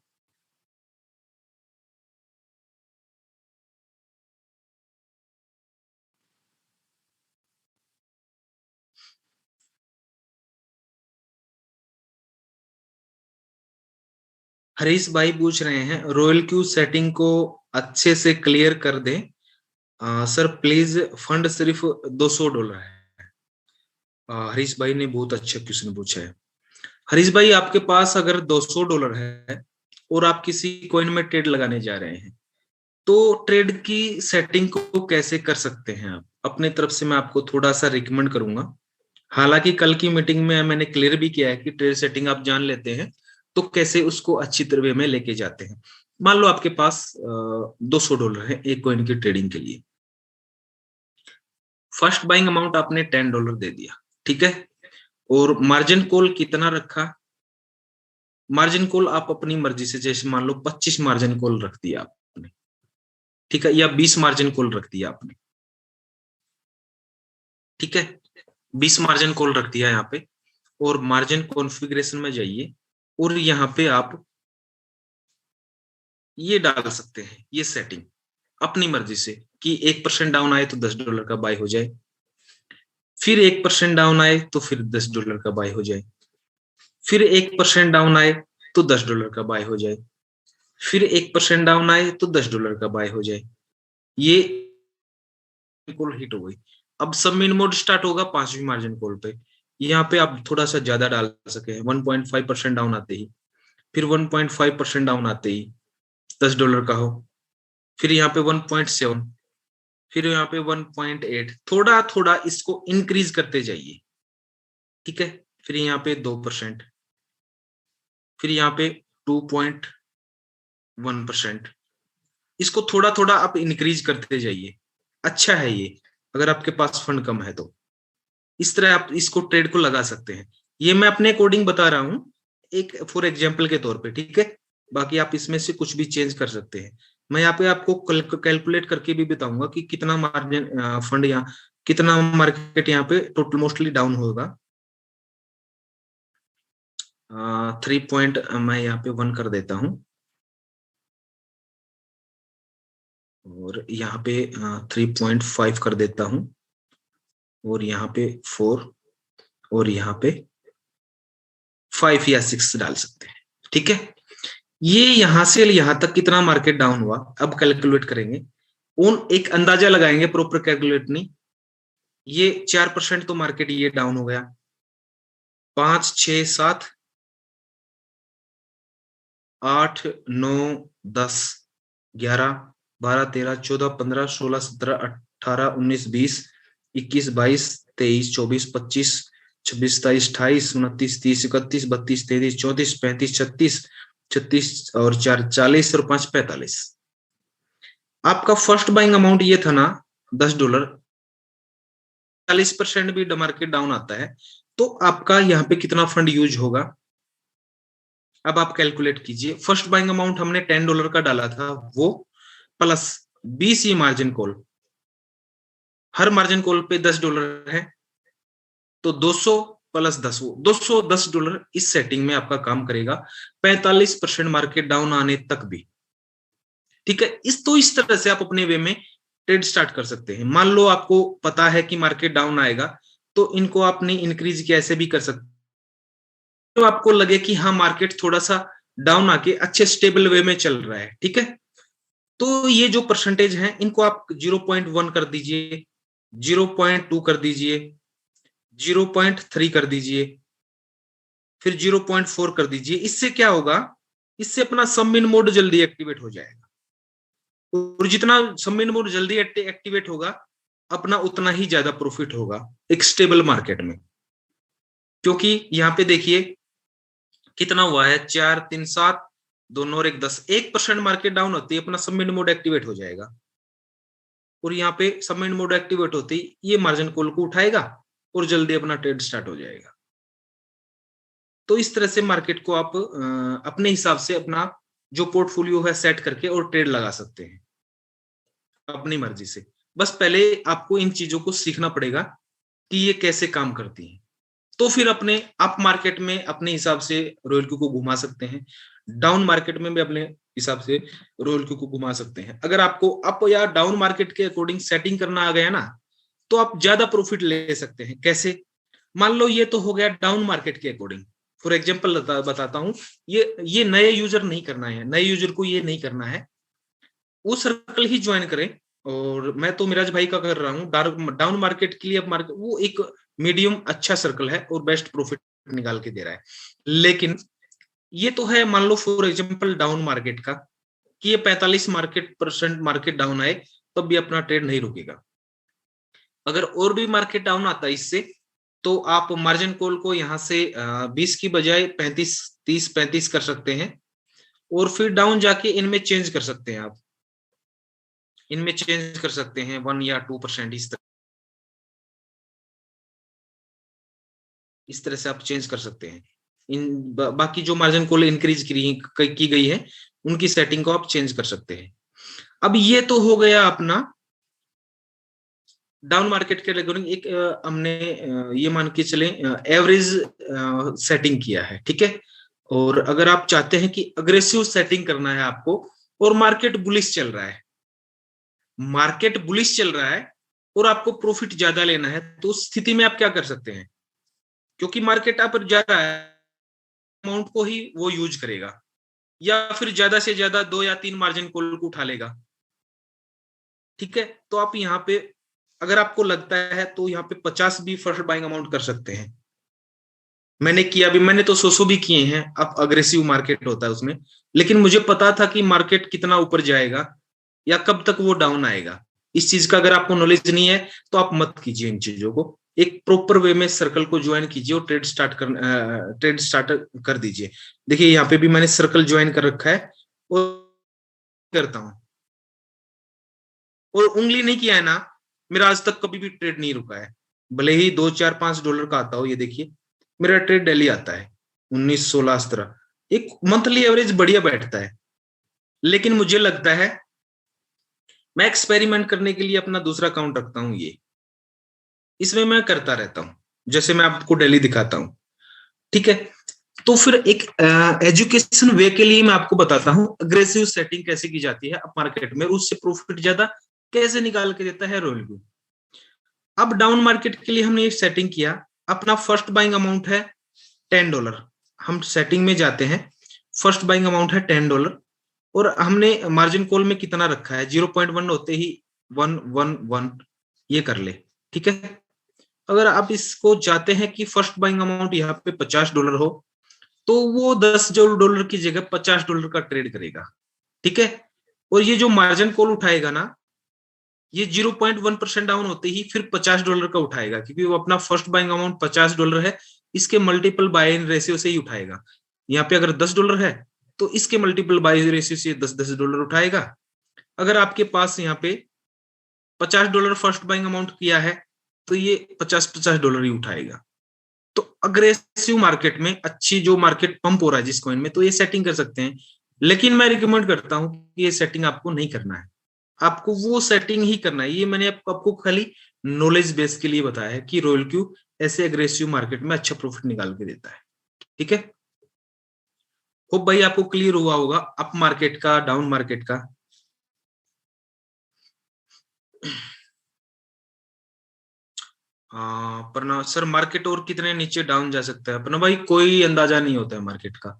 हरीश भाई पूछ रहे हैं रॉयल क्यू सेटिंग को अच्छे से क्लियर कर दें सर प्लीज, फंड सिर्फ $200 है। हरीश भाई ने बहुत अच्छा क्वेश्चन पूछा है। हरीश भाई, आपके पास अगर $200 है और आप किसी कॉइन में ट्रेड लगाने जा रहे हैं, तो ट्रेड की सेटिंग को कैसे कर सकते हैं आप अपने तरफ से, मैं आपको थोड़ा सा रिकमेंड करूंगा। हालांकि कल की मीटिंग में मैंने क्लियर भी किया है कि ट्रेड सेटिंग आप जान लेते हैं तो कैसे उसको अच्छी तरह में लेके जाते हैं। मान लो आपके पास $200 है एक कॉइन की ट्रेडिंग के लिए, फर्स्ट बाइंग अमाउंट आपने $10 दे दिया, ठीक है, और मार्जिन कॉल कितना रखा, मार्जिन कॉल आप अपनी मर्जी से, जैसे मान लो 25 मार्जिन कॉल रख दिया आपने, ठीक है, या 20 मार्जिन कॉल रख दिया आपने, ठीक है, 20 मार्जिन कॉल रख दिया यहाँ पे, और मार्जिन कॉन्फ़िगरेशन में जाइए और यहाँ पे आप ये डाल सकते हैं, ये सेटिंग अपनी मर्जी से कि 1% डाउन आए तो $10 का बाय हो जाए, फिर 1% डाउन आए तो फिर $10 का बाय हो जाए, फिर 1% डाउन आए तो $10 का बाय हो जाए, फिर 1% डाउन आए तो $10 का बाय हो जाए। ये कॉल हिट हो गई। अब सबमिट मोड स्टार्ट होगा 5वीं मार्जिन कॉल पे, यहाँ पे आप थोड़ा सा ज्यादा डाल सके, 1.5% डाउन आते ही, फिर 1.5% डाउन आते ही $10 का हो, फिर यहाँ पे 1.7, फिर यहाँ पे 1.8, थोड़ा थोड़ा इसको इंक्रीज करते जाइए, ठीक है, फिर यहाँ पे 2%, फिर यहाँ पे 2.1%, इसको थोड़ा थोड़ा आप इंक्रीज करते जाइए। अच्छा है ये, अगर आपके पास फंड कम है तो इस तरह आप इसको ट्रेड को लगा सकते हैं। ये मैं अपने अकॉर्डिंग बता रहा हूँ, एक फॉर एग्जाम्पल के तौर पे, ठीक है, बाकी आप इसमें से कुछ भी चेंज कर सकते हैं। मैं यहाँ पे आपको कैलकुलेट करके भी बताऊंगा कि कितना मार्जिन फंड यहाँ, कितना मार्केट यहाँ पे टोटल मोस्टली डाउन होगा। 3 पॉइंट मैं यहाँ पे 1 कर देता हूँ, और यहाँ पे 3.5 कर देता हूँ, और यहाँ पे 4 और यहाँ पे 5 या 6 डाल सकते हैं। ठीक है, ये यहां से यहां तक कितना मार्केट डाउन हुआ अब कैलकुलेट करेंगे, उन एक अंदाजा लगाएंगे, प्रॉपर कैलकुलेट नहीं। ये 4% तो मार्केट ये डाउन हो गया, 5, 6, 7, 8, 9, 10, 11, 12, 13, 14, 15, 16, 17, 18, 19, 20, 21, 22, 23, 24, 25, 26, 27, 28, 29, 30, 31, 32, 33, 34, 35, 36, 36 और 4, 40 और 5, 45। आपका फर्स्ट बाइंग अमाउंट ये था ना $10, 40% भी मार्केट डाउन आता है तो आपका यहाँ पे कितना फंड यूज होगा, अब आप कैलकुलेट कीजिए। फर्स्ट बाइंग अमाउंट हमने $10 का डाला था, वो प्लस 20 ये मार्जिन कॉल, हर मार्जिन कॉल पे $10 है, तो 200 प्लस 10, वो $210 इस सेटिंग में आपका काम करेगा 45% मार्केट डाउन आने तक भी। ठीक है, इस तरह से आप अपने वे में ट्रेड स्टार्ट कर सकते हैं। मान लो आपको पता है कि मार्केट डाउन आएगा तो इनको आपने इंक्रीज कैसे भी कर सकते, तो आपको लगे कि हाँ मार्केट थोड़ा सा डाउन आके अच्छे स्टेबल वे में चल रहा है। ठीक है, तो ये जो परसेंटेज है इनको आप 0.1 कर दीजिए, 0.2 कर दीजिए, 0.3 कर दीजिए, फिर 0.4 कर दीजिए। इससे क्या होगा, इससे अपना सबमिन मोड जल्दी एक्टिवेट हो जाएगा, और जितना सबमिन मोड जल्दी एक्टिवेट होगा अपना उतना ही ज्यादा प्रॉफिट होगा एक स्टेबल मार्केट में। क्योंकि यहाँ पे देखिए कितना हुआ है, 4, 3, 7, 2 और 1, 10, 1% मार्केट डाउन होती है अपना सबमिट मोड एक्टिवेट हो जाएगा, और यहाँ पे सबमिट मोड एक्टिवेट होती ये मार्जिन कॉल को उठाएगा और जल्दी अपना ट्रेड स्टार्ट हो जाएगा। तो इस तरह से मार्केट को आप अपने हिसाब से अपना जो पोर्टफोलियो है सेट करके और ट्रेड लगा सकते हैं अपनी मर्जी से। बस पहले आपको इन चीजों को सीखना पड़ेगा कि ये कैसे काम करती हैं, तो फिर अपने अप मार्केट में अपने हिसाब से रॉयल क्यू को घुमा सकते हैं, डाउन मार्केट में भी अपने हिसाब से रॉयल क्यू को घुमा सकते हैं। अगर आपको अप या डाउन मार्केट के अकॉर्डिंग सेटिंग करना आ गया ना तो आप ज्यादा प्रॉफिट ले सकते हैं। कैसे, मान लो ये तो हो गया डाउन मार्केट के अकॉर्डिंग। फॉर एग्जाम्पल बताता हूं, ये नए यूजर नहीं करना है, नए यूजर को ये नहीं करना है, वो सर्कल ही ज्वाइन करें। और मैं तो मिराज भाई का कर रहा हूँ डाउन मार्केट के लिए। अब मार्केट वो एक मीडियम अच्छा सर्कल है और बेस्ट प्रॉफिट निकाल के दे रहा है, लेकिन ये तो है मान लो फॉर एग्जांपल डाउन मार्केट का कि ये 45% मार्केट डाउन आए तब भी अपना ट्रेड नहीं रुकेगा। अगर और भी मार्केट डाउन आता है इससे तो आप मार्जिन कॉल को यहाँ से 20 की बजाय 35, 30, 35 कर सकते हैं, और फिर डाउन जाके इनमें चेंज कर सकते हैं। आप इनमें चेंज कर सकते हैं 1 या 2%, इस तरह से आप चेंज कर सकते हैं। बाकी जो मार्जिन कॉल इंक्रीज की गई है उनकी सेटिंग को आप चेंज कर सकते हैं। अब ये तो हो गया अपना डाउन मार्केट के अकॉर्डिंग एक हमने ये मान के चले एवरेज सेटिंग किया है। ठीक है, और अगर आप चाहते हैं कि अग्रेसिव सेटिंग करना है आपको और मार्केट बुलिश चल रहा है, मार्केट बुलिश चल रहा है और आपको प्रॉफिट ज्यादा लेना है, तो उस स्थिति में आप क्या कर सकते हैं, क्योंकि मार्केट अप जा रहा है अमाउंट को ही वो यूज करेगा, या फिर ज्यादा से ज्यादा 2 या 3 मार्जिन कॉल को उठा लेगा। ठीक है, तो आप यहाँ पे अगर आपको लगता है तो यहाँ पे 50 भी फर्स्ट बाइंग अमाउंट कर सकते हैं। मैंने किया भी, मैंने तो 100 भी किए हैं। अब अग्रेसिव मार्केट होता है उसमें, लेकिन मुझे पता था कि मार्केट कितना ऊपर जाएगा या कब तक वो डाउन आएगा। इस चीज का अगर आपको नॉलेज नहीं है तो आप मत कीजिए इन चीजों को। एक प्रॉपर वे में सर्कल को ज्वाइन कीजिए और ट्रेड स्टार्ट कर दीजिए। देखिए यहाँ पे भी मैंने सर्कल ज्वाइन कर रखा है और करता हूं, और उंगली नहीं किया है ना, मेरा आज तक कभी भी ट्रेड नहीं रुका है, भले ही $2, 4, $5 का आता हो। ये देखिए मेरा ट्रेड डेली आता है 19, 16 इस तरह, एक मंथली एवरेज बढ़िया बैठता है। लेकिन मुझे लगता है मैं एक्सपेरिमेंट करने के लिए अपना दूसरा अकाउंट रखता हूं, ये इसमें मैं करता रहता हूं, जैसे मैं आपको डेली दिखाता हूं। ठीक है, तो फिर एक एजुकेशन वे के लिए मैं आपको बताता हूं अग्रेसिव सेटिंग कैसे की जाती है अप मार्केट में, उससे प्रॉफिट ज्यादा कैसे निकाल के देता है रॉयल क्यू। अब डाउन मार्केट के लिए हमने ये सेटिंग किया, अपना फर्स्ट बाइंग अमाउंट है $10, हम सेटिंग में जाते हैं, फर्स्ट बाइंग अमाउंट है $10 और हमने मार्जिन कॉल में कितना रखा है, 0.1 होते ही 111 ये कर ले, ठीक है। अगर आप इसको चाहते हैं कि फर्स्ट बाइंग अमाउंट यहाँ पे $50 हो, तो वो $10 की जगह $50 का ट्रेड करेगा, ठीक है। और ये जो मार्जिन कॉल उठाएगा ना, ये 0.1% डाउन होते ही फिर $50 का उठाएगा, क्योंकि वो अपना फर्स्ट बाइंग अमाउंट $50 है, इसके मल्टीपल बाय इन रेशियो से ही उठाएगा। यहाँ पे अगर $10 है तो इसके मल्टीपल बाय रेशियो से $10 उठाएगा। अगर आपके पास यहाँ पे $50 फर्स्ट बाइंग अमाउंट किया है तो ये $50 ही उठाएगा। तो अग्रेसिव मार्केट में, अच्छी जो मार्केट पंप हो रहा है जिस कॉइन में, तो ये सेटिंग कर सकते हैं, लेकिन मैं रिकमेंड करता हूं कि ये सेटिंग आपको नहीं करना है, आपको वो सेटिंग ही करना है। ये मैंने आपको खाली नॉलेज बेस के लिए बताया है कि रॉयल क्यू ऐसे अग्रेसिव मार्केट में अच्छा प्रॉफिट निकाल के देता है, ठीक है। होप भाई आपको क्लियर हुआ होगा अप मार्केट का, डाउन मार्केट का। पर सर मार्केट और कितने नीचे डाउन जा सकता है? अपना भाई कोई अंदाजा नहीं होता है मार्केट का,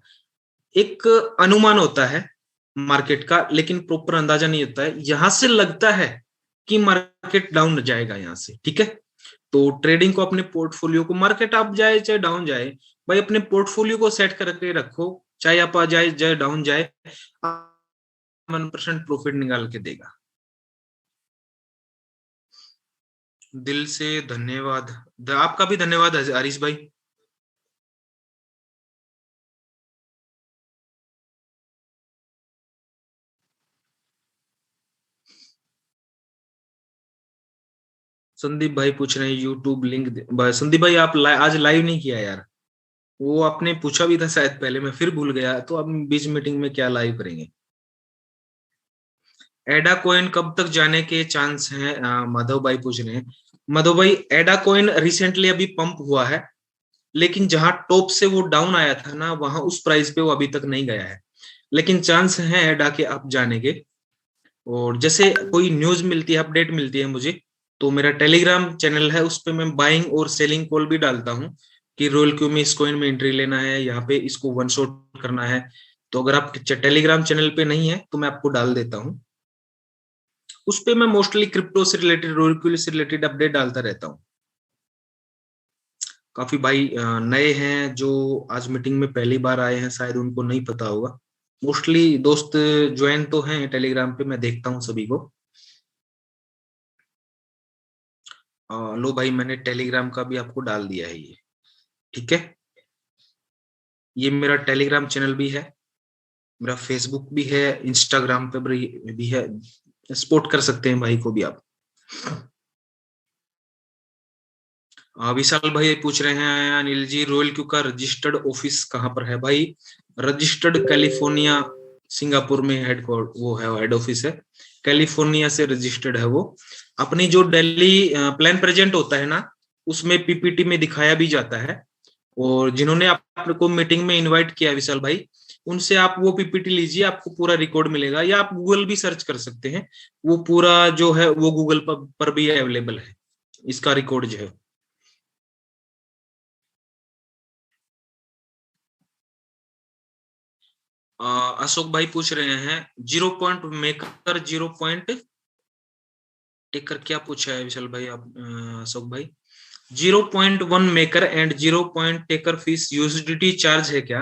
एक अनुमान होता है मार्केट का, लेकिन प्रॉपर अंदाजा नहीं होता है। यहां से लगता है कि मार्केट डाउन जाएगा यहाँ से, ठीक है। तो ट्रेडिंग को, अपने पोर्टफोलियो को, मार्केट अप जाए चाहे डाउन जाए, भाई अपने पोर्टफोलियो को सेट करके रखो, चाहे आप आ जाए चाहे डाउन जाए, 1% प्रॉफिट निकाल के देगा। दिल से धन्यवाद, आपका भी धन्यवाद हरीश भाई। संदीप भाई पूछ रहे हैं यूट्यूब लिंक संदीप भाई आप आज लाइव नहीं किया यार, वो आपने पूछा भी था शायद पहले, मैं फिर भूल गया, तो अब बीच मीटिंग में क्या लाइव करेंगे। एडा कॉइन कब तक जाने के चांस हैं? माधव भाई पूछ रहे हैं। माधव भाई एडा कॉइन रिसेंटली अभी पंप हुआ है, लेकिन जहां टॉप से वो डाउन आया था ना, वहां उस प्राइस पे वो अभी तक नहीं गया है, लेकिन चांस है एडा के अप जाने के। और जैसे कोई न्यूज मिलती है, अपडेट मिलती है मुझे, तो मेरा टेलीग्राम चैनल है, उस पर मैं बाइंग और सेलिंग कॉल भी डालता हूँ कि रोयल क्यू में इस कॉइन में एंट्री लेना है, यहाँ पे इसको वन शॉट करना है। तो अगर आप टेलीग्राम चैनल पे नहीं है तो मैं आपको डाल देता हूँ, उस पे मैं मोस्टली क्रिप्टो से रिलेटेड, रोयल क्यू से रिलेटेड अपडेट डालता रहता हूँ। काफी भाई नए हैं जो आज मीटिंग में पहली बार आए हैं, शायद उनको नहीं पता होगा। मोस्टली दोस्त ज्वाइन तो हैं टेलीग्राम पे, मैं देखता हूँ सभी को। लो भाई मैंने टेलीग्राम का भी आपको डाल दिया है ये, ठीक है। ये मेरा टेलीग्राम चैनल भी है, मेरा फेसबुक भी है, इंस्टाग्राम पे भी है, सपोर्ट कर सकते हैं भाई को भी आप। विशाल भाई पूछ रहे हैं अनिल जी रॉयल क्यू का रजिस्टर्ड ऑफिस कहाँ पर है? भाई रजिस्टर्ड कैलिफोर्निया सिंगापुर में वो है, हेड ऑफिस है, कैलिफोर्निया से रजिस्टर्ड है वो। अपनी जो दिल्ली प्लान प्रेजेंट होता है ना, उसमें पीपीटी में दिखाया भी जाता है, और जिन्होंने आपको मीटिंग में इनवाइट किया विशाल भाई, उनसे आप वो पीपीटी लीजिए, आपको पूरा रिकॉर्ड मिलेगा, या आप गूगल भी सर्च कर सकते हैं, वो पूरा जो है वो गूगल पर भी अवेलेबल है, इसका रिकॉर्ड जो है। अशोक भाई पूछ रहे हैं 0 पॉइंट मेकर 0 पॉइंट टेकर, क्या पूछा है विशाल भाई आप? अशोक भाई 0.1 maker and 0 point taker fees USDT charge है क्या?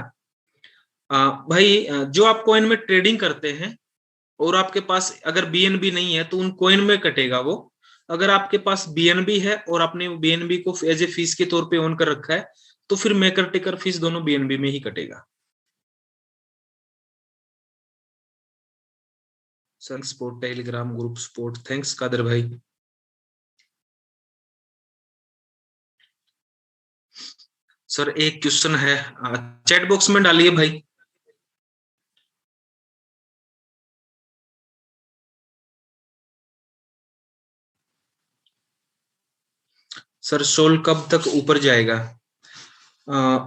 भाई जो आप कॉइन में ट्रेडिंग करते हैं और आपके पास अगर बीएनबी नहीं है तो उन कॉइन में कटेगा वो। अगर आपके पास बीएनबी है और आपने बीएनबी को एज ए फीस के तौर पे ऑन कर रखा है, तो फिर मेकर टेकर फीस दोनों बीएनबी में ही कटेगा। सन स्पोर्ट Telegram group support, thanks Qadir भाई। सर एक क्वेश्चन है, चैट बॉक्स में डालिए भाई। सर सोल कब तक ऊपर जाएगा?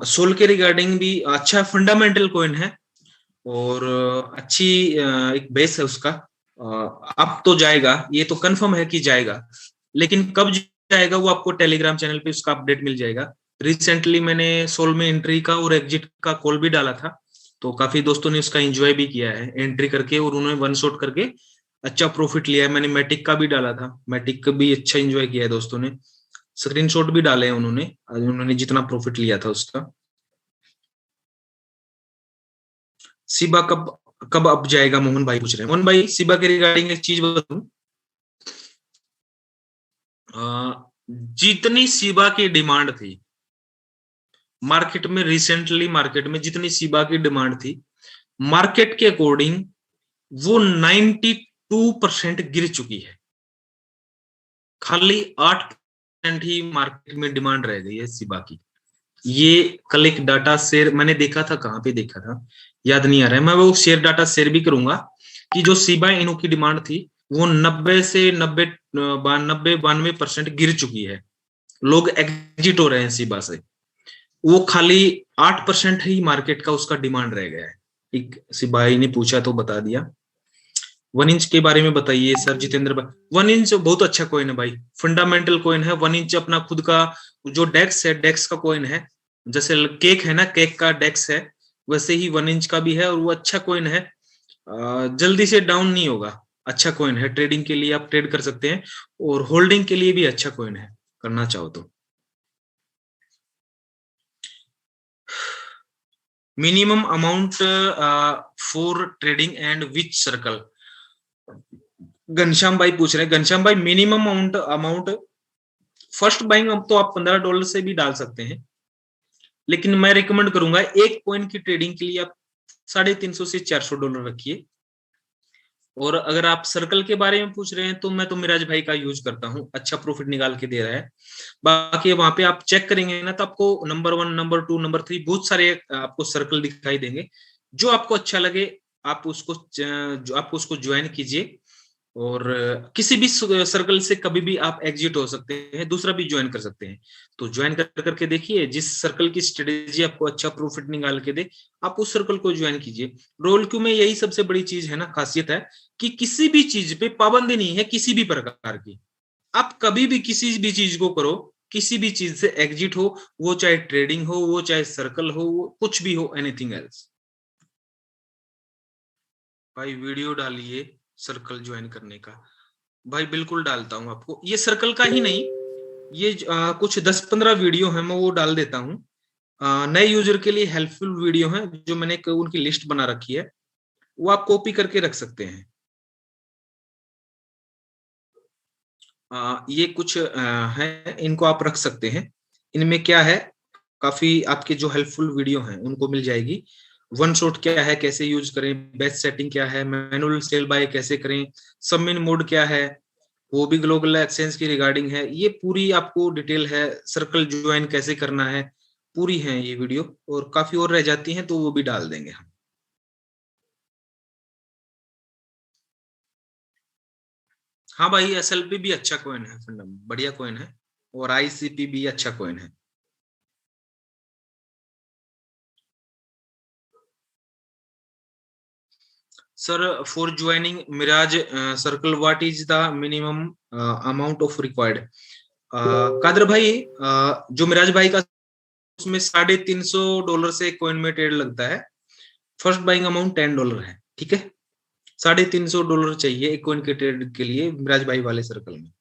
सोल के रिगार्डिंग भी अच्छा फंडामेंटल कॉइन है और अच्छी एक बेस है उसका, अब तो जाएगा, ये तो कंफर्म है कि जाएगा, लेकिन कब जाएगा वो आपको टेलीग्राम चैनल पे उसका अपडेट मिल जाएगा। रिसेंटली मैंने सोल में एंट्री का और एग्जिट का कॉल भी डाला था, तो काफी दोस्तों ने उसका एंजॉय भी किया है एंट्री करके, और उन्होंने वन शॉट करके अच्छा प्रॉफिट लिया है। मैंने मैटिक का भी डाला था, मैटिक का भी अच्छा एंजॉय किया है दोस्तों ने, स्क्रीनशॉट भी डाले हैं उन्होंने जितना प्रॉफिट लिया था उसका। सिबा कब कब अप जाएगा, मोहन भाई पूछ रहे हैं। मोहन भाई, सिबा के रिगार्डिंग एक चीज बताऊं, जितनी सिबा की डिमांड थी मार्केट में, रिसेंटली मार्केट में जितनी सिबा की डिमांड थी, मार्केट के अकॉर्डिंग वो 92% गिर चुकी है। खाली 8% ही मार्केट में डिमांड रह गई है सिबा की। ये कल एक डाटा शेयर मैंने देखा था, कहां पे देखा था याद नहीं आ रहा है, मैं वो शेयर डाटा शेयर भी करूंगा कि जो सिबा इनू की डिमांड थी वो 90 से 92% गिर चुकी है। लोग एग्जिट हो रहे हैं सिबा से, वो खाली 8% ही मार्केट का उसका डिमांड रह गया है। एक सिपाही ने पूछा तो बता दिया। 1 इंच के बारे में बताइए सर जितेंद्र भाई। 1 इंच बहुत अच्छा कॉइन है भाई, फंडामेंटल कॉइन है। 1 इंच अपना खुद का जो डेक्स है, डेक्स का कॉइन है, जैसे केक है ना, केक का डेक्स है, वैसे ही 1 इंच का भी है, और वो अच्छा कॉइन है, जल्दी से डाउन नहीं होगा। अच्छा कॉइन है, ट्रेडिंग के लिए आप ट्रेड कर सकते हैं, और होल्डिंग के लिए भी अच्छा कॉइन है, करना चाहो तो। Minimum amount for trading and which circle, Ghanshyam भाई पूछ रहे हैं। घनश्याम भाई, मिनिमम अमाउंट फर्स्ट बाइंग अब तो आप $15 से भी डाल सकते हैं, लेकिन मैं रिकमेंड करूंगा एक कॉइन की ट्रेडिंग के लिए आप $350 से $400 रखिए। और अगर आप सर्कल के बारे में पूछ रहे हैं तो मैं तो मिराज भाई का यूज करता हूँ, अच्छा प्रॉफिट निकाल के दे रहा है। बाकी वहां पे आप चेक करेंगे ना तो आपको नंबर 1, नंबर 2, नंबर 3 बहुत सारे आपको सर्कल दिखाई देंगे। जो आपको अच्छा लगे आप उसको ज्वाइन कीजिए, और किसी भी सर्कल से कभी भी आप एग्जिट हो सकते हैं, दूसरा भी ज्वाइन कर सकते हैं। तो ज्वाइन करके देखिए, जिस सर्कल की स्ट्रेटेजी आपको अच्छा प्रॉफिट निकाल के दे आप उस सर्कल को ज्वाइन कीजिए। रोल क्यू में यही सबसे बड़ी चीज है ना, खासियत है कि किसी भी चीज पे पाबंदी नहीं है, किसी भी प्रकार की। आप कभी भी किसी भी चीज को करो, किसी भी चीज से एग्जिट हो, वो चाहे ट्रेडिंग हो, वो चाहे सर्कल हो, वो कुछ भी हो, एनीथिंग एल्स। भाई वीडियो डालिए सर्कल ज्वाइन करने का। भाई बिल्कुल डालता हूँ आपको, ये सर्कल का ही नहीं, ये कुछ 10-15 वीडियो है, मैं वो डाल देता हूँ। नए यूजर के लिए हेल्पफुल वीडियो है, जो मैंने उनकी लिस्ट बना रखी है, वो आप कॉपी करके रख सकते हैं। ये कुछ है, इनको आप रख सकते हैं। इनमें क्या है, काफी आपके जो हेल्पफुल वीडियो हैं उनको मिल जाएगी। वन शॉट क्या है, कैसे यूज करें, बेस्ट सेटिंग क्या है, मैनुअल सेल बाय कैसे करें, सबमिन मोड क्या है, वो भी ग्लोबल एक्सचेंज की रिगार्डिंग है, ये पूरी आपको डिटेल है। सर्कल ज्वाइन कैसे करना है, पूरी है ये वीडियो, और काफी और रह जाती हैं तो वो भी डाल देंगे हम। हाँ भाई, एसएलपी भी अच्छा कॉइन है, बढ़िया कॉइन है, और आईसीपी भी अच्छा कॉइन है। Sir for joining Mirage circle what is the minimum amount of required. Qadir भाई, जो मिराज भाई का उसमें $350 से कॉइन में ट्रेड लगता है। फर्स्ट बाइंग अमाउंट $10 है, ठीक है। $350 चाहिए एक कॉइन के ट्रेड के लिए मिराज भाई वाले सर्कल में।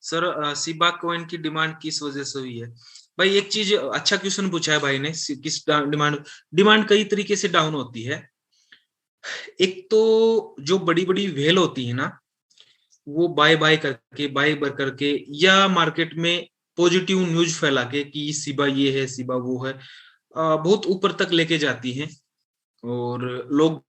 सर सिबा कॉइन की डिमांड किस वजह से हुई है। भाई एक चीज, अच्छा क्वेश्चन पूछा है भाई ने, किस डिमांड कई तरीके से डाउन होती है। एक तो जो बड़ी बड़ी वेल होती है ना, वो बाय करके या मार्केट में पॉजिटिव न्यूज फैला के कि सिबा ये है, सिबा वो है, बहुत ऊपर तक लेके जाती हैं, और लोग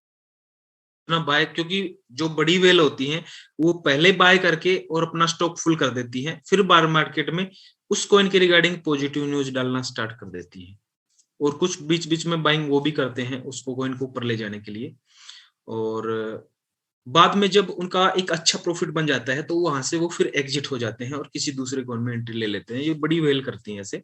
ना बाय, क्योंकि जो बड़ी वेल होती हैं वो पहले बाय करके और अपना स्टॉक फुल कर देती हैं, फिर बार मार्केट में उस कॉइन के रिगार्डिंग पॉजिटिव न्यूज डालना स्टार्ट कर देती हैं, और कुछ बीच बीच में बाइंग वो भी करते हैं उसको कॉइन को ऊपर ले जाने के लिए। और बाद में जब उनका एक अच्छा प्रॉफिट बन जाता है तो वहां से वो फिर एग्जिट हो जाते हैं और किसी दूसरे कॉइन में एंट्री ले लेते हैं। ये बड़ी वेल करती हैं ऐसे,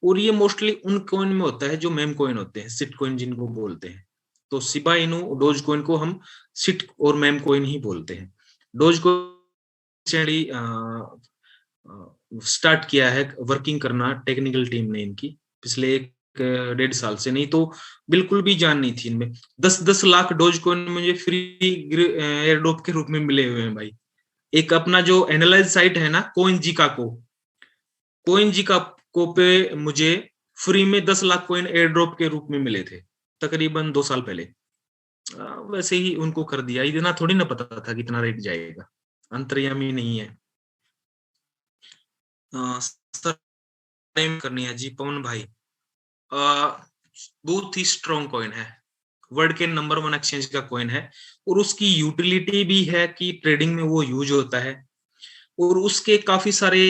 और ये मोस्टली उन कॉइन में होता है जो मेम कॉइन होते हैं, सिट कॉइन जिनको बोलते हैं। तो शिबा इनू, डोज कॉइन को हम सिट और मेम कॉइन ही बोलते हैं। डोज को स्टार्ट किया है वर्किंग करना टेक्निकल टीम ने इनकी पिछले 1-1.5 साल से, नहीं तो बिल्कुल भी जान नहीं थी इनमें। 10-10 लाख डोज कॉइन मुझे फ्री एयर ड्रॉप के रूप में मिले हुए हैं भाई। एक अपना जो एनालाइज साइट है ना कोइन जी का को पे मुझे फ्री में 10 लाख कॉइन एयर ड्रॉप के रूप में मिले थे तकरीबन 2 साल पहले। वैसे ही उनको कर दिया, इतना थोड़ी ना पता था कितना रेट जाएगा, अंतर्यामी नहीं है। सर टाइम करनी है जी पवन भाई। बहुत ही स्ट्रॉन्ग कॉइन है, वर्ल्ड के नंबर 1 एक्सचेंज का कॉइन है, और उसकी यूटिलिटी भी है कि ट्रेडिंग में वो यूज होता है, और उसके काफी सारे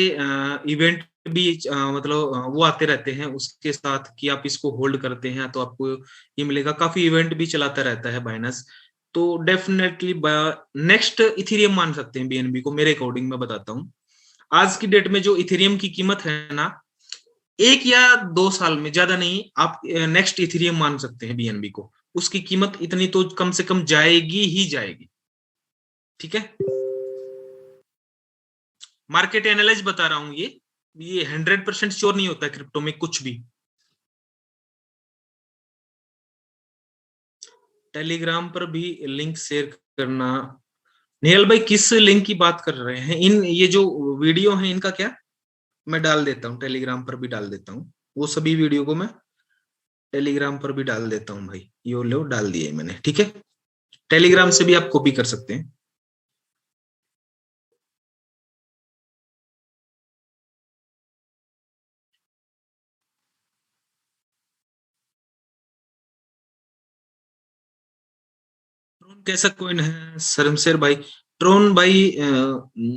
इवेंट भी मतलब वो आते रहते हैं उसके साथ कि आप इसको होल्ड करते हैं तो आपको ये मिलेगा। काफी इवेंट भी चलाता रहता है बाइनेंस, तो डेफिनेटली नेक्स्ट इथेरियम मान सकते हैं बीएनबी को। मेरे अकॉर्डिंग मैं बताता हूँ, आज की डेट में जो इथेरियम की कीमत है ना, 1 या 2 साल में, ज्यादा नहीं, आप नेक्स्ट इथेरियम मान सकते हैं बीएनबी को। उसकी कीमत इतनी तो कम से कम जाएगी ही जाएगी, ठीक है। मार्केट एनालाइज बता रहा हूं, ये 100% श्योर नहीं होता है क्रिप्टो में कुछ भी। टेलीग्राम पर भी लिंक शेयर करना। नेहल भाई किस लिंक की बात कर रहे हैं? ये जो वीडियो है इनका क्या? मैं डाल देता हूँ, टेलीग्राम पर भी डाल देता हूँ, वो सभी वीडियो को मैं टेलीग्राम पर भी डाल देता हूँ भाई। ये लो डाल दिए मैंने, ठीक है। टेलीग्राम से भी आप कॉपी कर सकते हैं। ट्रोन कैसा कॉइन है शर्मशेर भाई? ट्रोन भाई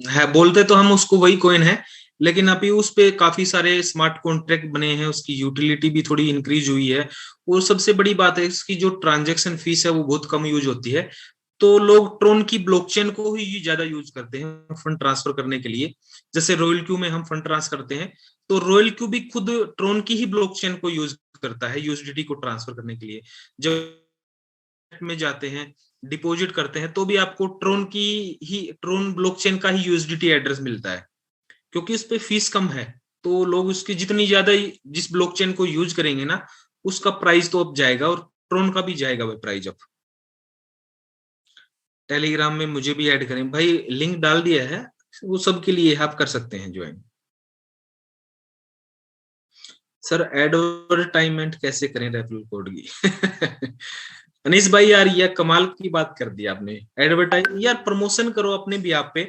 है, बोलते तो हम उसको वही कॉइन है, लेकिन अभी उस पे काफी सारे स्मार्ट कॉन्ट्रैक्ट बने हैं, उसकी यूटिलिटी भी थोड़ी इंक्रीज हुई है, और सबसे बड़ी बात है इसकी जो ट्रांजैक्शन फीस है वो बहुत कम यूज होती है। तो लोग ट्रोन की ब्लॉकचेन को ही ज्यादा यूज करते हैं फंड ट्रांसफर करने के लिए। जैसे रॉयल क्यू में हम फंड ट्रांसफर करते हैं, तो रॉयल क्यू भी खुद ट्रोन की ही ब्लॉकचेन को यूज करता है यूएसडीटी को ट्रांसफर करने के लिए। जब में जाते हैं डिपॉजिट करते हैं तो भी आपको ट्रोन ब्लॉकचेन का ही यूएसडीटी एड्रेस मिलता है, क्योंकि इस पे फीस कम है। तो लोग उसकी जितनी ज्यादा जिस ब्लॉकचेन को यूज करेंगे ना, उसका प्राइस तो अब जाएगा, और ट्रोन का भी जाएगा भाई प्राइस अब। टेलीग्राम में मुझे भी ऐड करें भाई, लिंक डाल दिया है, वो सबके लिए आप कर सकते हैं ज्वाइन। सर एडवर्टाइजमेंट कैसे करें रेफरल कोड की? अनीस भाई यार ये कमाल की बात कर दी आपने। एडवर्टाइज यार, प्रमोशन करो अपने भी आप पे,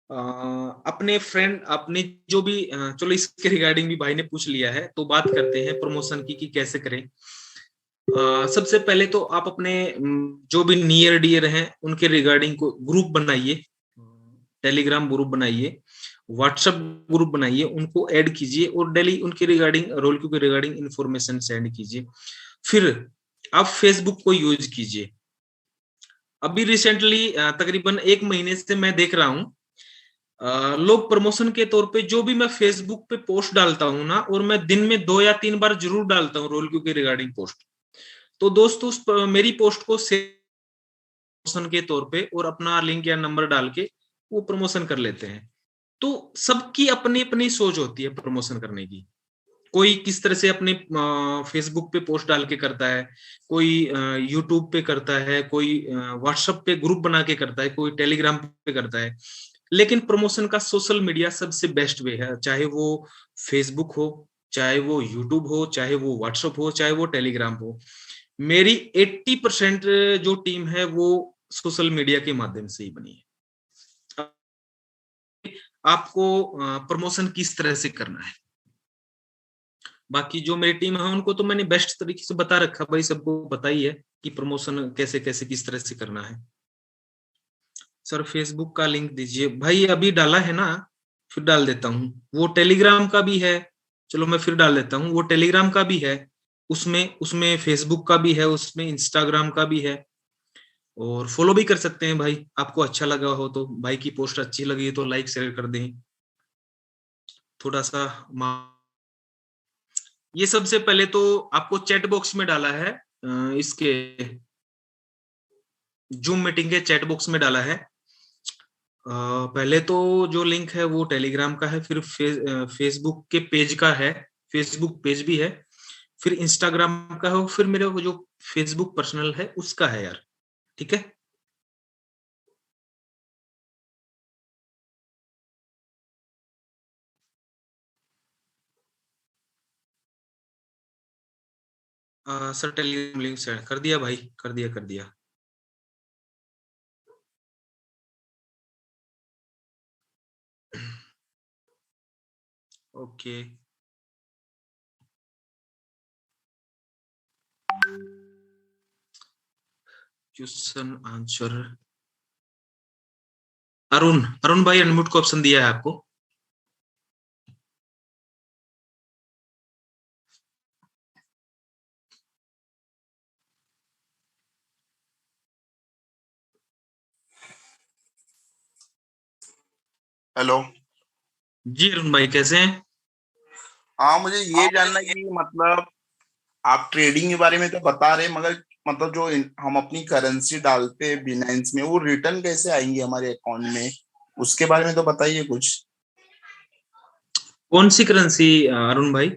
अपने फ्रेंड अपने जो भी चलो इसके रिगार्डिंग भी भाई ने पूछ लिया है, तो बात करते हैं प्रमोशन की कि कैसे करें। सबसे पहले तो आप अपने जो भी नियर डियर हैं उनके रिगार्डिंग को ग्रुप बनाइए, टेलीग्राम ग्रुप बनाइए, व्हाट्सएप ग्रुप बनाइए, उनको ऐड कीजिए और डेली उनके रिगार्डिंग रोल क्यू के रिगार्डिंग इंफॉर्मेशन सेंड कीजिए। फिर आप फेसबुक को यूज कीजिए। अभी रिसेंटली तकरीबन 1 महीने से मैं देख रहा हूं, लोग प्रमोशन के तौर पे जो भी मैं फेसबुक पे पोस्ट डालता हूं ना, और मैं दिन में 2 या 3 बार जरूर डालता हूं रोल क्यू के रिगार्डिंग पोस्ट, तो दोस्तों उस मेरी पोस्ट को प्रमोशन के तौर पे और अपना लिंक या नंबर डाल के वो प्रमोशन कर लेते हैं। तो सबकी अपनी अपनी सोच होती है प्रमोशन करने की। कोई किस तरह से अपने फेसबुक पे पोस्ट डाल के करता है, कोई यूट्यूब पे करता है, कोई व्हाट्सएप पे ग्रुप बना के करता है, कोई टेलीग्राम पे करता है। लेकिन प्रमोशन का सोशल मीडिया सबसे बेस्ट वे है, चाहे वो फेसबुक हो, चाहे वो यूट्यूब हो, चाहे वो व्हाट्सएप हो, चाहे वो टेलीग्राम हो। मेरी 80% जो टीम है वो सोशल मीडिया के माध्यम से ही बनी है। आपको प्रमोशन किस तरह से करना है, बाकी जो मेरी टीम है उनको तो मैंने बेस्ट तरीके से बता रखा भाई, सबको पता ही है कि प्रमोशन कैसे कैसे किस तरह से करना है। सर फेसबुक का लिंक दीजिए भाई, अभी डाला है ना, फिर डाल देता हूँ। वो टेलीग्राम का भी है, चलो मैं फिर डाल देता हूँ। वो टेलीग्राम का भी है, उसमें उसमें फेसबुक का भी है, उसमें इंस्टाग्राम का भी है, और फॉलो भी कर सकते हैं भाई। आपको अच्छा लगा हो तो, भाई की पोस्ट अच्छी लगी तो लाइक शेयर कर दें थोड़ा सा। ये सबसे पहले तो आपको चैट बॉक्स में डाला है, इसके जूम मीटिंग के चैट बॉक्स में डाला है। पहले तो जो लिंक है वो टेलीग्राम का है, फिर फेसबुक के पेज का है, फेसबुक पेज भी है, फिर इंस्टाग्राम का है, फिर मेरे वो जो फेसबुक पर्सनल है उसका है यार। ठीक है। सर टेलीग्राम लिंक शेयर कर दिया भाई, कर दिया कर दिया। Okay. Question answer. Arun, Arun भाई अनम्यूट को ऑप्शन दिया है आपको। हेलो। जी अरुण भाई कैसे हैं? हाँ, मुझे ये जानना है कि मतलब आप ट्रेडिंग के बारे में तो बता रहे हैं, मगर मतलब जो हम अपनी करेंसी डालते हैं बिनांस में, वो रिटर्न कैसे आएंगे हमारे अकाउंट में, उसके बारे में तो बताइए कुछ। कौन सी करेंसी अरुण भाई?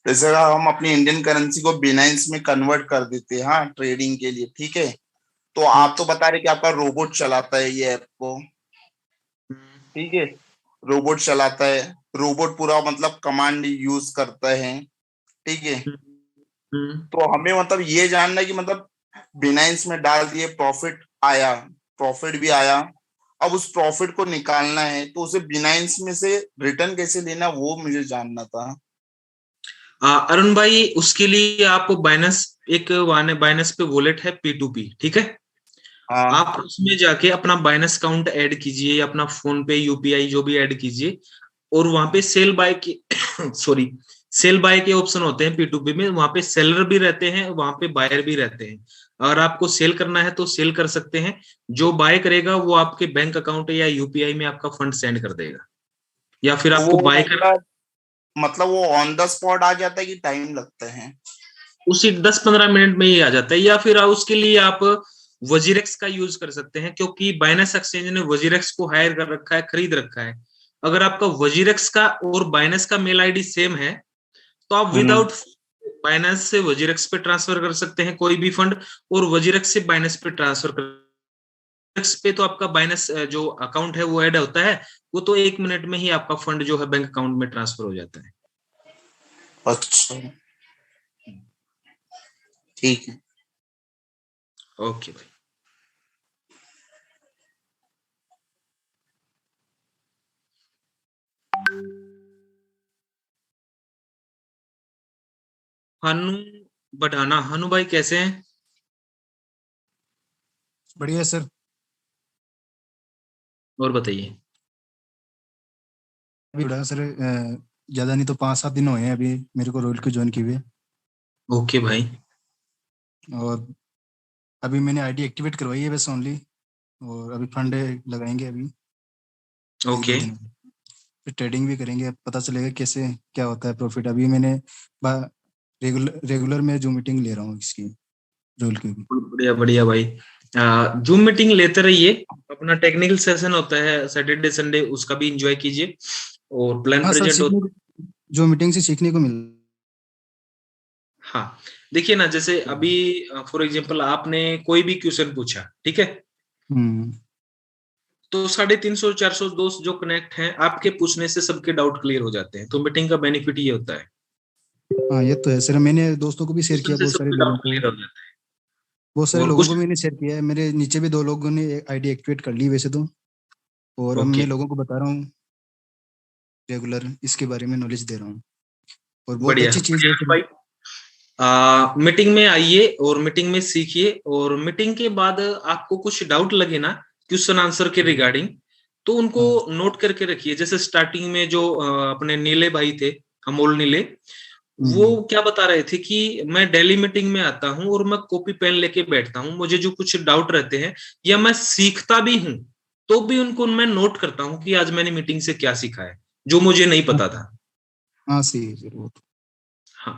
जैसे अगर हम अपनी इंडियन करेंसी को बिनांस में कन्वर्ट कर देते हैं, हाँ, ट्रेडिंग के लिए, ठीक है, तो आप तो बता रहे कि आपका रोबोट चलाता है ये ऐप को, ठीक है, रोबोट चलाता है, रोबोट पूरा मतलब कमांड यूज करता है, ठीक है, तो हमें मतलब ये जानना है कि मतलब बिनांस में डाल दिए, प्रॉफिट आया, प्रॉफिट भी आया, अब उस प्रॉफिट को निकालना है, तो उसे बिनांस में से रिटर्न कैसे लेना, वो मुझे जानना था। अरुण भाई उसके लिए आप बाइनस, एक बाइनस पे वॉलेट है P2P, ठीक है। हाँ। आप उसमें जाके अपना बाइनस काउंट ऐड कीजिए, अपना फोन पे यूपीआई जो भी ऐड कीजिए, और वहां पे सेल बाय के सॉरी, सेल बाय के ऑप्शन होते हैं P2P में। वहां पे सेलर भी रहते हैं, वहां पे बायर भी रहते हैं। अगर आपको सेल करना है तो सेल कर सकते हैं। जो बाय करेगा वो आपके बैंक अकाउंट या यूपीआई में आपका फंड सेंड कर देगा, या फिर तो आपको वो बाय कर मतलब वो ऑन द स्पॉट आ जाता है कि टाइम लगता है? उसी 10-15 मिनट में ही आ जाता है। या फिर उसके लिए आप वजीरेक्स का यूज कर सकते हैं, क्योंकि बाइनेंस एक्सचेंज ने वजीरेक्स को हायर कर रखा है, खरीद रखा है। अगर आपका वजीरेक्स का और बाइनेंस का मेल आईडी सेम है तो आप विदाउट बाइनेंस से वजीरेक्स पे ट्रांसफर कर सकते हैं कोई भी फंड, और वजीरेक्स से बाइनेंस पे ट्रांसफर कर पे तो आपका बाइनेंस जो अकाउंट है वो ऐड होता है, वो तो 1 मिनट में ही आपका फंड जो है बैंक अकाउंट में ट्रांसफर हो जाता है। अच्छा, ठीक है। ओके भाई। हनु बढ़ाना, हनु भाई कैसे हैं? बढ़िया सर। और बताइए। अभी उड़ा सर, ज्यादा नहीं तो 5-7 दिन हुए हैं अभी मेरे को रोल को ज्वाइन किए हुए। ओके भाई। और अभी मैंने आईडी एक्टिवेट करवाई है बस ओनली, और अभी फंड लगाएंगे अभी ओके। 1-2 दिन में। फिर ट्रेडिंग भी करेंगे, पता चलेगा कैसे क्या होता है प्रॉफिट। अभी मैंने रेगुलर में जो मीटिंग ले रहा हूँ इसकी, रोल की भी। बढ़िया बढ़िया भाई। जूम मीटिंग लेते रहिए। अपना टेक्निकल सेशन होता है सैटरडे संडे, उसका भी एंजॉय कीजिए, और प्लान हाँ सर, प्रेजेंट होता है। जो मीटिंग से सीखने को मिल। हाँ, देखिए ना, जैसे अभी फॉर एग्जांपल आपने कोई भी क्वेश्चन पूछा, ठीक है, तो 350-400 दोस्त जो कनेक्ट हैं, आपके पूछने से सबके डाउट क्लियर हो जाते हैं। तो मीटिंग का बेनिफिट ये होता है, हाँ ये तो है सर, मैंने दोस्तों को भी शेयर क्वेश्चन किया, से बहुत सारे सबके लोगों डाउट को। क्लियर हो जाते बहुत हैं। सारे और लोगों कुछ को मैंने शेयर किया है, मेरे नीचे भी 2 लोगों ने आईडी एक्टिवेट कर ली वैसे तो। और अब ओके, मैं लोगों को बता रहा हूँ, रेगुलर इसके बारे में नॉलेज दे रहा हूँ, और बहुत बढ़िया अच्छी चीज है बढ़िया सर। भाई। मीटिंग में आइए और मीटिंग में सीखिए, और मीटिंग के बाद आपको कुछ डाउट लगे ना क्वेश्चन आंसर के रिगार्डिंग, तो उनको हाँ। नोट करके रखिए। जैसे स्टार्टिंग में जो अपने नीले भाई थे, अमोल नीले, वो क्या बता रहे थे कि मैं डेली मीटिंग में आता हूं और मैं कॉपी पेन लेके बैठता हूं, मुझे जो कुछ डाउट रहते हैं या मैं सीखता भी हूं तो भी उनको मैं नोट करता हूं कि आज मैंने मीटिंग से क्या सीखा है, जो मुझे नहीं पता था। हाँ सही है सर वो तो। हाँ,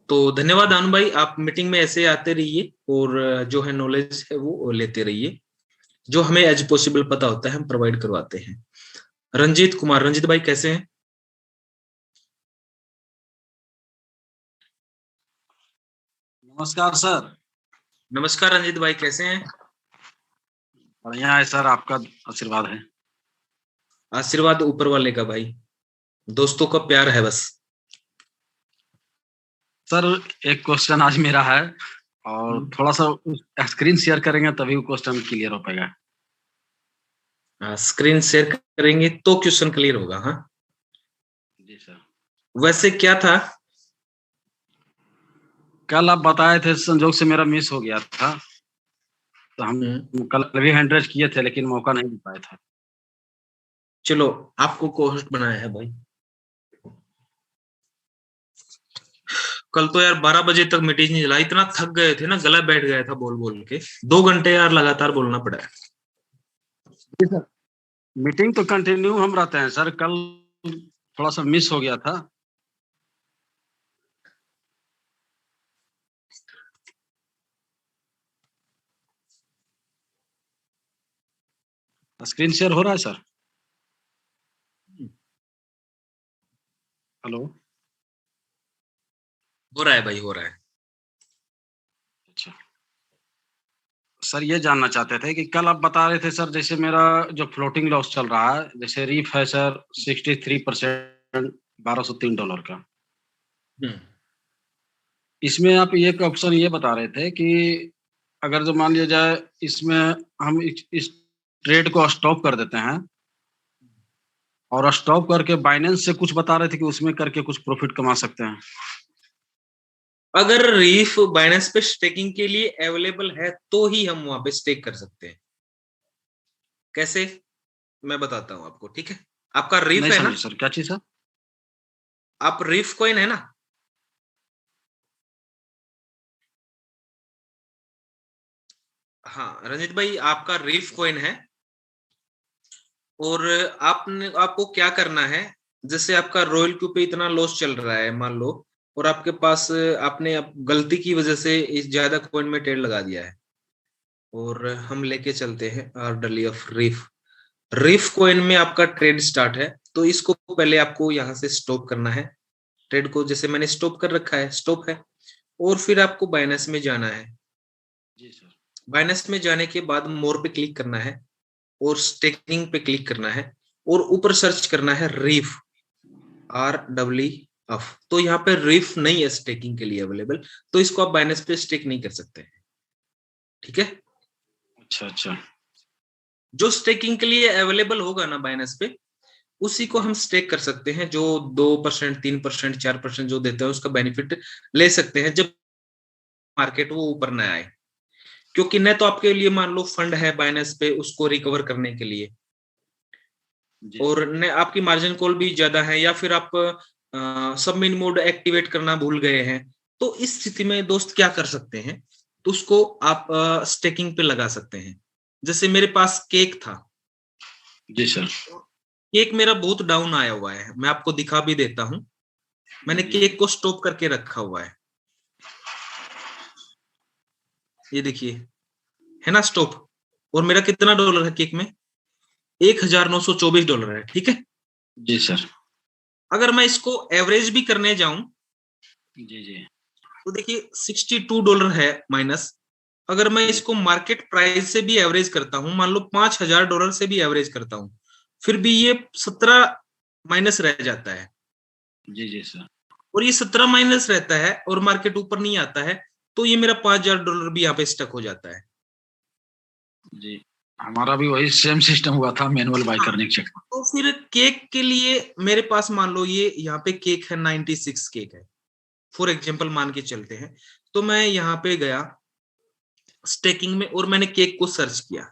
तो धन्यवाद अनु भाई, आप मीटिंग में ऐसे आते रहिए और जो है नॉलेज है वो लेते रहिए। जो हमें एज पॉसिबल पता होता है हम प्रोवाइड करवाते हैं। रंजीत कुमार, रंजीत भाई कैसे हैं? नमस्कार सर। नमस्कार रंजीत भाई, कैसे हैं? बढ़िया है सर, आपका आशीर्वाद है। आशीर्वाद ऊपर वाले का भाई, दोस्तों का प्यार है बस। सर एक क्वेश्चन आज मेरा है और थोड़ा सा स्क्रीन शेयर करेंगे तभी वो क्वेश्चन क्लियर हो पाएगा। स्क्रीन शेयर करेंगे तो क्वेश्चन क्लियर होगा। हाँ जी सर। वैसे क्या था? कल आप बताए थे, संजोग से मेरा मिस हो गया था, तो हम कल भी हैंड रेज किए थे लेकिन मौका नहीं मिल पाया था। चलो आपको कोहोस्ट बनाया है भाई। कल तो यार 12 बजे तक मीटिंग नहीं चला, इतना थक गए थे ना, गला बैठ गया था बोल बोल के। 2 घंटे यार लगातार बोलना पड़ा है। सर मीटिंग तो कंटिन्यू हम रहते हैं सर, कल थोड़ा सा मिस हो गया था। स्क्रीन शेयर हो रहा है सर? हेलो? हो रहा है भाई, हो रहा है। अच्छा सर, ये जानना चाहते थे कि कल आप बता रहे थे सर, जैसे मेरा जो फ्लोटिंग लॉस चल रहा है, जैसे रीफ है सर 63%, $1203 का। इसमें आप एक ऑप्शन ये बता रहे थे कि अगर जो मान लिया जाए इसमें हम इस ट्रेड को स्टॉप कर देते हैं और स्टॉप करके बाइनेंस से कुछ बता रहे थे कि उसमें करके कुछ प्रॉफिट कमा सकते हैं। अगर रीफ बाइनेंस पे स्टेकिंग के लिए अवेलेबल है तो ही हम वहां पे स्टेक कर सकते हैं। कैसे, मैं बताता हूं आपको, ठीक है? आपका रीफ नहीं है ना? समझे सर, क्या चीज सर? आप रीफ कॉइन है ना? हाँ रंजित भाई, आपका रीफ कॉइन है और आपको क्या करना है, जैसे आपका रॉयल क्यू पे इतना लॉस चल रहा है मान लो, और आपके पास आपने गलती की वजह से इस ज्यादा कॉइन में ट्रेड लगा दिया है, और हम लेके चलते हैं RWF रीफ। रीफ कॉइन में आपका ट्रेड स्टार्ट है, तो इसको पहले आपको यहाँ से स्टॉप करना है ट्रेड को, जैसे मैंने स्टॉप कर रखा है, स्टॉप है। और फिर आपको बाइनेंस में जाना है। जी सर। बाइनेंस में जाने के बाद मोर पे क्लिक करना है और स्टेकिंग पे क्लिक करना है और ऊपर सर्च करना है रीफ, RWF। तो यहाँ पे रीफ नहीं है स्टेकिंग के लिए अवेलेबल, तो इसको आप बाइनेंस पे स्टेक नहीं कर सकते हैं, ठीक है? अच्छा अच्छा। जो स्टेकिंग के लिए अवेलेबल होगा ना बाइनेंस पे, उसी को हम स्टेक कर सकते हैं। जो 2%, 3%, 4% जो देते हैं उसका बेनिफिट ले सकते हैं जब मार्केट वो ऊपर न आए, क्योंकि न तो आपके लिए मान लो फंड है बाइनेंस पे उसको रिकवर करने के लिए, और न आपकी मार्जिन कॉल भी ज्यादा है, या फिर आप सबमिट मोड एक्टिवेट करना भूल गए हैं। तो इस स्थिति में दोस्त क्या कर सकते हैं, तो उसको आप स्टेकिंग पे लगा सकते हैं। जैसे मेरे पास केक था। जी सर। केक मेरा बहुत डाउन आया हुआ है, मैं आपको दिखा भी देता हूं। मैंने केक को स्टॉप करके रखा हुआ है, ये देखिए, है ना स्टॉप। और मेरा कितना डॉलर है केक में? $1924 है, ठीक है? जी सर। अगर मैं इसको एवरेज भी करने जाऊं जी जी। तो देखिए $62 है माइनस। अगर मैं इसको मार्केट प्राइस से भी एवरेज करता हूं, मान लो $5000 से भी एवरेज करता हूं, फिर भी ये 17 माइनस रह जाता है। जी जी सर। और ये 17 माइनस रहता है और मार्केट ऊपर नहीं आता है, तो ये मेरा $5000 भी यहाँ पे स्टक हो जाता है। जी, हमारा भी वही सेम सिस्टम हुआ था मैनुअल बाय करने के चक्कर। तो फिर केक के लिए मेरे पास मान लो ये यहाँ पे केक है, 96 केक है फॉर एग्जांपल मान के चलते हैं। तो मैं यहाँ पे गया स्टेकिंग में और मैंने केक को सर्च किया,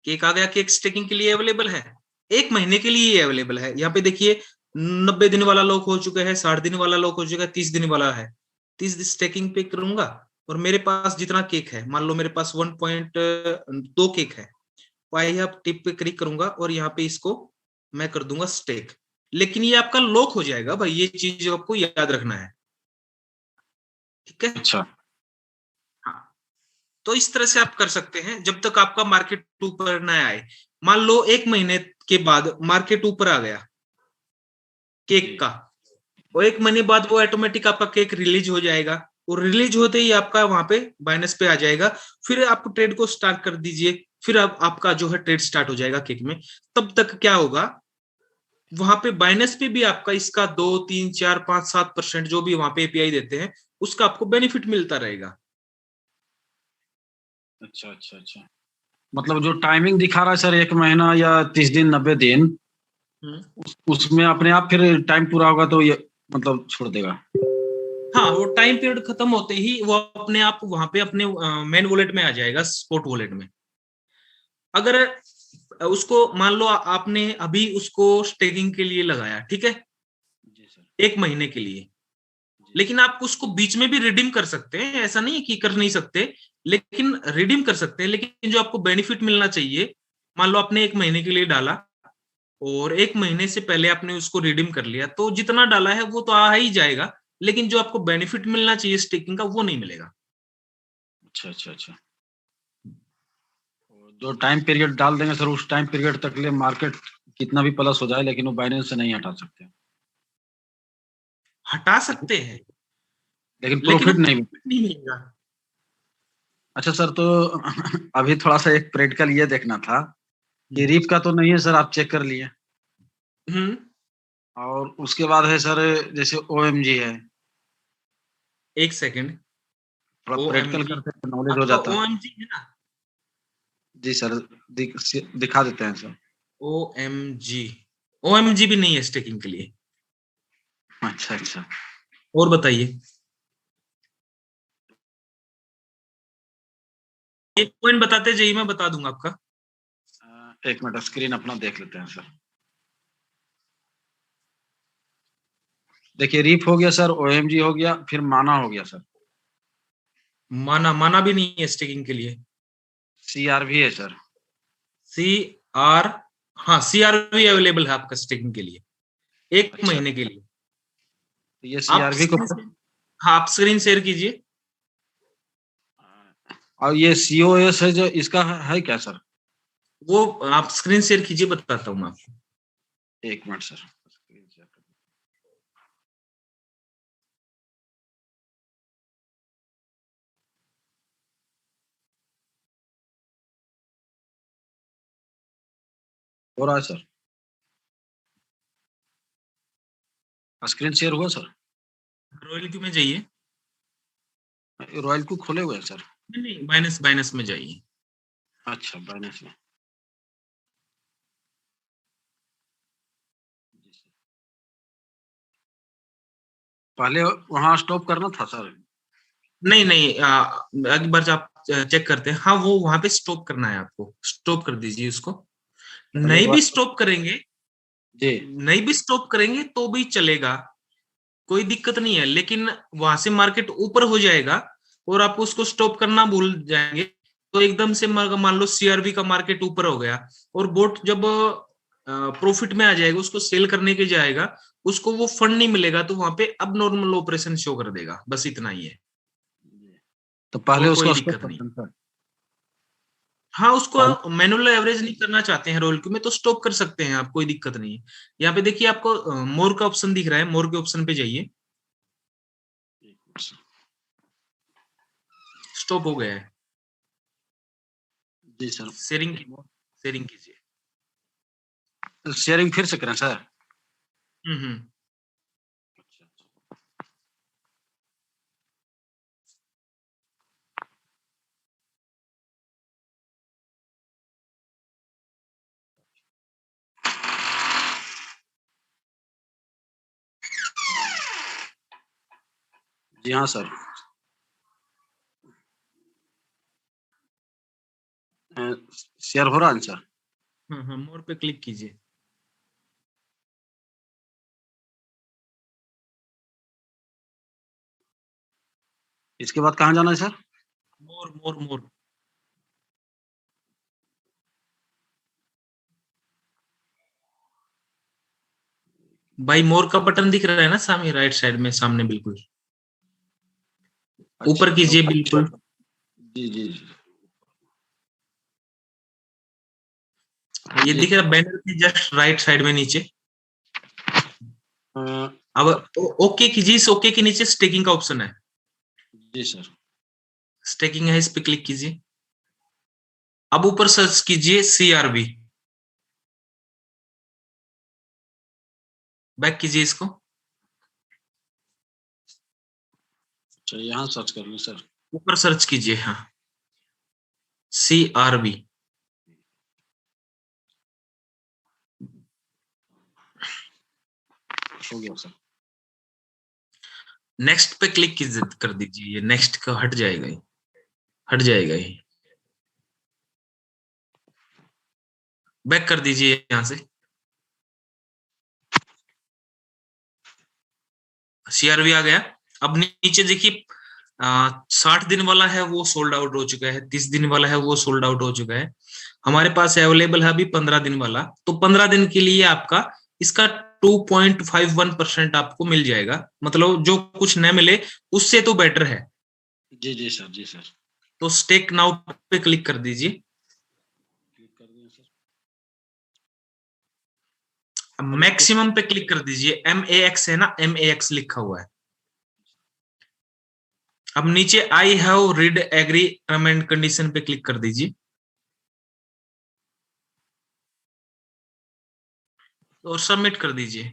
केक आ गया। केक स्टेकिंग के लिए अवेलेबल है, 1 महीने के लिए अवेलेबल है। यहाँ पे देखिए 90 दिन वाला लॉक हो चुका है, 60 दिन वाला लॉक हो चुका है, 30 दिन वाला है। 30 दिन स्टेकिंग पे करूंगा और मेरे पास जितना केक है, मान लो मेरे पास 1.2 केक है, वाई आप टिप पे क्लिक करूंगा और यहाँ पे इसको मैं कर दूंगा स्टेक। लेकिन ये आपका लॉक हो जाएगा भाई, ये चीज आपको याद रखना है, ठीक है? अच्छा। हाँ, तो इस तरह से आप कर सकते हैं जब तक आपका मार्केट ऊपर न आए। मान लो 1 महीने के बाद मार्केट ऊपर आ गया केक का, और 1 महीने बाद वो ऑटोमेटिक आपका केक रिलीज हो जाएगा, और रिलीज होते ही आपका वहां पे बाइनेंस पे आ जाएगा। फिर आप ट्रेड को स्टार्ट कर दीजिए, फिर आपका जो है ट्रेड स्टार्ट हो जाएगा केक में। तब तक क्या होगा, वहां पे बाइनेंस पे भी आपका इसका 2, 3, 4, 5, 7% जो भी वहां पे एपीआई देते हैं उसका आपको बेनिफिट मिलता रहेगा। अच्छा अच्छा अच्छा, मतलब जो टाइमिंग दिखा रहा है सर 1 महीना या 30 दिन 90 दिन, उसमें अपने आप फिर टाइम पूरा होगा तो ये मतलब छोड़ देगा? हाँ, वो टाइम पीरियड खत्म होते ही वो अपने आप वहां पे अपने मेन वॉलेट में आ जाएगा, स्पॉट वॉलेट में। अगर उसको मान लो आपने अभी उसको स्टेकिंग के लिए लगाया, ठीक है, जी सर। 1 महीने के लिए, लेकिन आप उसको बीच में भी रिडीम कर सकते हैं, ऐसा नहीं है कि कर नहीं सकते, लेकिन रिडीम कर सकते हैं। लेकिन जो आपको बेनिफिट मिलना चाहिए, मान लो आपने 1 महीने के लिए डाला और 1 महीने से पहले आपने उसको रिडीम कर लिया, तो जितना डाला है वो तो आ ही जाएगा, लेकिन जो आपको बेनिफिट मिलना चाहिए स्टेकिंग का वो नहीं मिलेगा। अच्छा अच्छा अच्छा, जो टाइम पीरियड डाल देंगे सर उस टाइम पीरियड तक ले मार्केट कितना भी प्लस हो जाए लेकिन वो बाइनेंस से नहीं हटा सकते, हटा सकते हैं लेकिन लेकिन प्रॉफिट वो नहीं। profit नहीं मिलेगा। अच्छा सर, तो अभी थोड़ा सा एक प्रैक्टिकल ये देखना था कि रिप का तो नहीं है सर, आप चेक कर लिए, हम्म, और उसके बाद है सर जैसे ओएमजी है, 1 सेकेंड। थोड़ा प्रैक्टिकल OMG, करते नॉलेज हो आपका जाता। OMG है ना? जी सर, दिखा देते हैं सर। OMG, OMG भी नहीं है स्टेकिंग के लिए। अच्छा अच्छा, और बताइए, एक पॉइंट बताते जाइए, मैं बता दूंगा आपका। एक मिनट स्क्रीन अपना देख लेते हैं सर। देखिए रिप हो गया सर, ओएमजी हो गया, फिर माना हो गया सर, माना, माना भी नहीं है स्टेकिंग के लिए। सीआर भी है सर। CR, हाँ CR भी अवेलेबल है आपका स्टेकिंग के लिए 1 अच्छा, महीने के लिए। तो ये आप सीआरवी को, हाँ, आप स्क्रीन शेयर कीजिए। और ये सीओएस है जो इसका है क्या सर? वो आप स्क्रीन शेयर कीजिए, बताता हूँ मैं आपको। एक मिनट सर, स्क्रीन शेयर कर- हो रहा है सर, स्क्रीन शेयर हुआ सर। रॉयल क्यू में जाइए। रॉयल को खोले हुए हैं सर। नहीं नहीं, बाइनस, बाइनस में जाइए। अच्छा, बाइनेंस में। जी सर। पहले वहां स्टॉप करना था सर। नहीं नहीं, एक बार आप चेक करते हैं, हाँ वो वहां पे स्टॉप करना है आपको, स्टॉप कर दीजिए उसको। पहले नहीं भी स्टॉप करेंगे, जी नहीं भी स्टॉप करेंगे तो भी चलेगा, कोई दिक्कत नहीं है, लेकिन वहां से मार्केट ऊपर हो जाएगा और आप उसको स्टॉप करना भूल जाएंगे, तो एकदम से मान लो CRV का मार्केट ऊपर हो गया और बोट जब प्रॉफिट में आ जाएगा, उसको सेल करने के जाएगा, उसको वो फंड नहीं मिलेगा, तो वहां पे अब नॉर्मल ऑपरेशन शो कर देगा, बस इतना ही है, तो पहले और कोई उसको स्टॉप दिक्कत नहीं। करते हैं सर। हाँ, पहले उसको मैनुअल एवरेज नहीं करना चाहते हैं रोल क्यू में तो स्टॉप कर सकते हैं आप, कोई दिक्कत नहीं है। यहाँ पे देखिए आपको मोर का ऑप्शन दिख रहा है, मोर के ऑप्शन पे जाइए, स्टॉप हो गया है। जी सर, शेयरिंग, शेयरिंग कीजिए। शेयरिंग फिर से करें सर? हम्म। जी हाँ सर, शेयर हो रहा है सर। हाँ, मोर पे क्लिक कीजिए। इसके बाद कहाँ जाना है सर? मोर मोर मोर, भाई मोर का बटन दिख रहा है ना सामने, राइट साइड में सामने, बिल्कुल अच्छा ऊपर अच्छा, कीजिए, बिल्कुल। जी जी जी। ये जी। दिख रहा बैनर के जस्ट राइट साइड में नीचे। अ, अब ओके कीजिए, इस ओके के नीचे स्टेकिंग का ऑप्शन है, जी सर। स्टेकिंग है, इस पे क्लिक कीजिए। अब ऊपर सर्च कीजिए CRB, बैक कीजिए इसको। अच्छा, यहाँ सर्च कर लूँ सर। ऊपर सर्च कीजिए, हाँ CRB। हो गया सर। नेक्स्ट पे क्लिक कर दीजिए, ये नेक्स्ट का हट जाएगा, ये हट जाएगा, ये बैक कर दीजिए यहां से। CRB आ गया। अब नीचे देखिए 60 दिन वाला है वो सोल्ड आउट हो चुका है, 30 दिन वाला है वो सोल्ड आउट हो चुका है। हमारे पास अवेलेबल है अभी 15 दिन वाला, तो 15 दिन के लिए आपका इसका 2.51% आपको मिल जाएगा, मतलब जो कुछ न मिले उससे तो बेटर है। जी जी सर, जी सर। तो स्टेक नाउ पे क्लिक कर दीजिए। क्लिक कर दिया सर। मैक्सिमम पे क्लिक कर दीजिए, MAX है ना, MAX लिखा हुआ है। अब नीचे I have read agree term and condition पे क्लिक कर दीजिए और सबमिट कर दीजिए।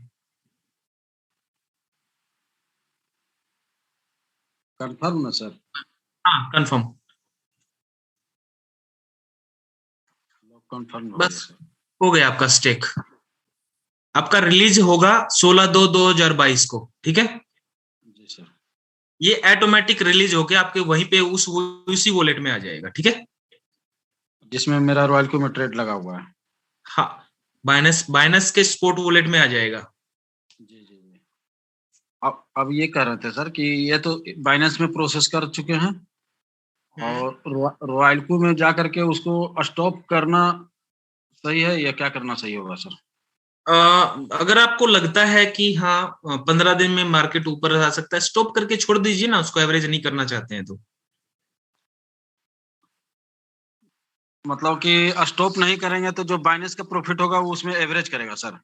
कंफर्म ना सर? हाँ कंफर्म, कंफर्म हो गया बस सर। हो गया आपका स्टेक। आपका रिलीज होगा 16/2/2022 को, ठीक है। जी सर। ये ऑटोमेटिक रिलीज होके आपके वहीं पे उसी वॉलेट में आ जाएगा, ठीक है। जिसमें मेरा रॉयल को में ट्रेड लगा हुआ है। हाँ, बाइनस के स्पोर्ट वॉलेट में आ जाएगा। जी जी जी। अब ये कह रहे थे सर कि ये तो बाइनेंस में प्रोसेस कर चुके हैं, और रॉयल्को में जा करके उसको स्टॉप करना सही है या क्या करना सही होगा सर? अगर आपको लगता है कि हाँ 15 दिन में मार्केट ऊपर आ सकता है, स्टॉप करके छोड़ दीजिए ना उसको, एवरेज नहीं करना चाहते हैं तो। मतलब कि स्टॉप नहीं करेंगे तो जो बाइनेंस का प्रॉफिट होगा वो उसमें एवरेज करेगा सर?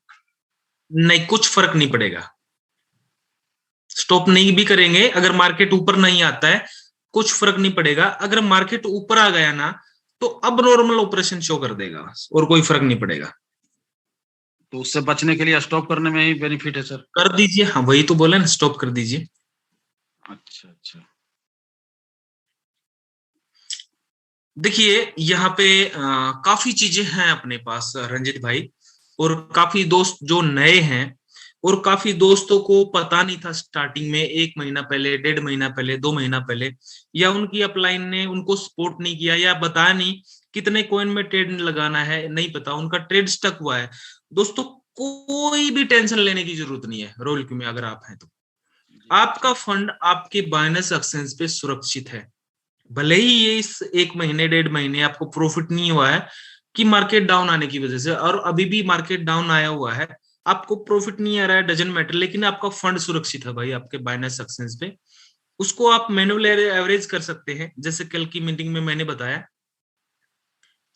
नहीं, कुछ फर्क नहीं पड़ेगा। स्टॉप नहीं भी करेंगे, अगर मार्केट ऊपर नहीं आता है कुछ फर्क नहीं पड़ेगा। अगर मार्केट ऊपर आ गया ना तो अब नॉर्मल ऑपरेशन शो कर देगा बस, और कोई फर्क नहीं पड़ेगा। तो उससे बचने के लिए स्टॉप करने में ही बेनिफिट है सर? कर दीजिए, हाँ वही तो बोले ना, स्टॉप कर दीजिए। अच्छा अच्छा। देखिए यहाँ पे काफी चीजें हैं अपने पास रंजित भाई, और काफी दोस्त जो नए हैं, और काफी दोस्तों को पता नहीं था स्टार्टिंग में, 1 महीना पहले, 1.5 महीना पहले, 2 महीना पहले, या उनकी अपलाइन ने उनको सपोर्ट नहीं किया, या बताया नहीं कितने कॉइन में ट्रेड लगाना है, नहीं पता, उनका ट्रेड स्टक हुआ है। दोस्तों कोई भी टेंशन लेने की जरूरत नहीं है रोल में, अगर आप हैं तो आपका फंड आपके बाइनेंस एक्सचेंज पे सुरक्षित है। भले ही ये इस 1 महीने 1.5 महीने आपको प्रॉफिट नहीं हुआ है कि मार्केट डाउन आने की वजह से, और अभी भी मार्केट डाउन आया हुआ है, आपको प्रॉफिट नहीं आ रहा है, डजंट मैटर, लेकिन आपका फंड सुरक्षित है भाई आपके बाइनेंस एक्सचेंज पे। उसको आप मैनुअल एवरेज कर सकते हैं, जैसे कल की मीटिंग में मैंने बताया।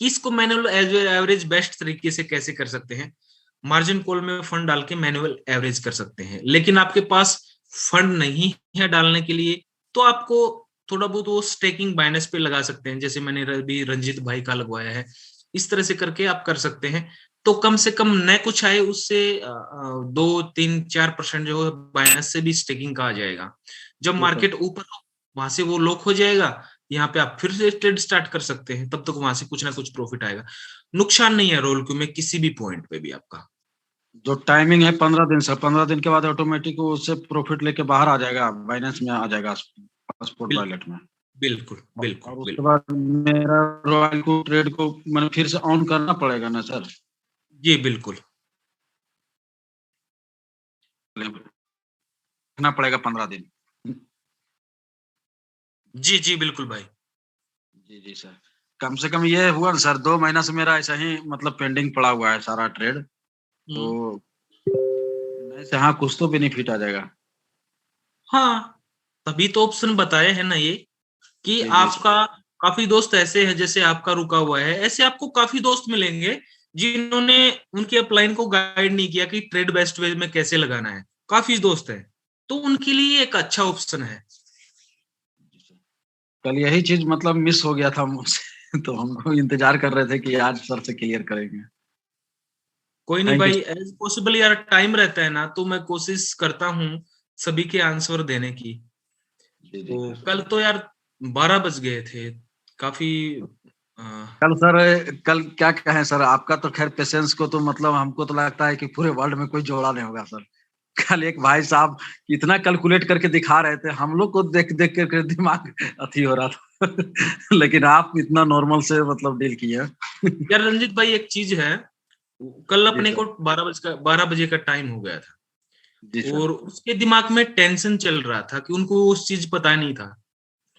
इसको मैनुअल एवरेज बेस्ट तरीके से कैसे कर सकते हैं, मार्जिन कॉल में फंड डाल के मैनुअल एवरेज कर सकते हैं। लेकिन आपके पास फंड नहीं है डालने के लिए, तो आपको थोड़ा बहुत वो स्टेकिंग बाइनेंस पे लगा सकते हैं, जैसे मैंने अभी रंजीत भाई का लगवाया है। इस तरह से करके आप कर सकते हैं, तो कम से कम न कुछ आए उससे 2-3-4% जो है बाइनेंस से भी स्टेकिंग का आ जाएगा। जब मार्केट ऊपर हो वहां से वो लॉक हो जाएगा, यहाँ पे आप फिर से ट्रेड स्टार्ट कर सकते हैं, तब तक वहां से कुछ ना कुछ प्रॉफिट आएगा। नुकसान नहीं है रोल क्यू में किसी भी पॉइंट पे भी आपका। जो टाइमिंग है 15 दिन से, 15 दिन के बाद ऑटोमेटिक उससे प्रॉफिट लेके बाहर आ जाएगा, बाइनेंस में आ जाएगा, स्पॉट वॉलेट में। बिल्कुल बिल्कुल और उसके बिल्कुल। बाद मेरा रॉयल को ट्रेड को मैंने फिर से ऑन करना पड़ेगा ना सर? जी बिल्कुल। रखना पड़ेगा 15 दिन? जी जी बिल्कुल भाई। जी जी सर। कम से कम ये हुआ ना सर, 2 महीना से मेरा ऐसा ही मतलब पेंडिंग पड़ा हुआ है सारा ट्रेड, तो नहीं से हाँ कुछ तो बेनिफिट आ जाएगा। हाँ, तभी तो ऑप्शन बताए हैं ना ये, कि जी जी सर। आपका काफी दोस्त ऐसे हैं, जैसे आपका रुका हुआ है, ऐसे आपको काफी दोस्त मिलेंगे जिन्होंने उनके अपलाइन को गाइड नहीं किया कि ट्रेड बेस्ट वे में कैसे लगाना है, काफी दोस्त हैं, तो उनके लिए एक अच्छा ऑप्शन है। कल यही चीज मतलब मिस हो गया था मुझसे तो हमको इंतजार कर रहे थे कि आज सर से क्लियर करेंगे। कोई नहीं Thank you. भाई, एज पॉसिबल यार टाइम रहता है ना तो मैं कोशिश करता हूँ सभी के आंसर देने की। जी, तो सर। कल तो यार 12 बज गए थे काफी। कल सर, कल क्या कहें सर, आपका तो खैर पेशेंस को तो मतलब हमको तो लगता है कि पूरे वर्ल्ड में कोई जोड़ा नहीं होगा सर। कल एक भाई साहब इतना कैलकुलेट करके दिखा रहे थे, हम लोग को देख देख कर दिमाग अथी हो रहा था लेकिन आप इतना नॉर्मल से मतलब डील किए। यार रंजित भाई एक चीज है, कल जी अपने सर। को 12 बजे का टाइम हो गया था, जी सर। और उसके दिमाग में टेंशन चल रहा था कि उनको उस चीज पता नहीं था।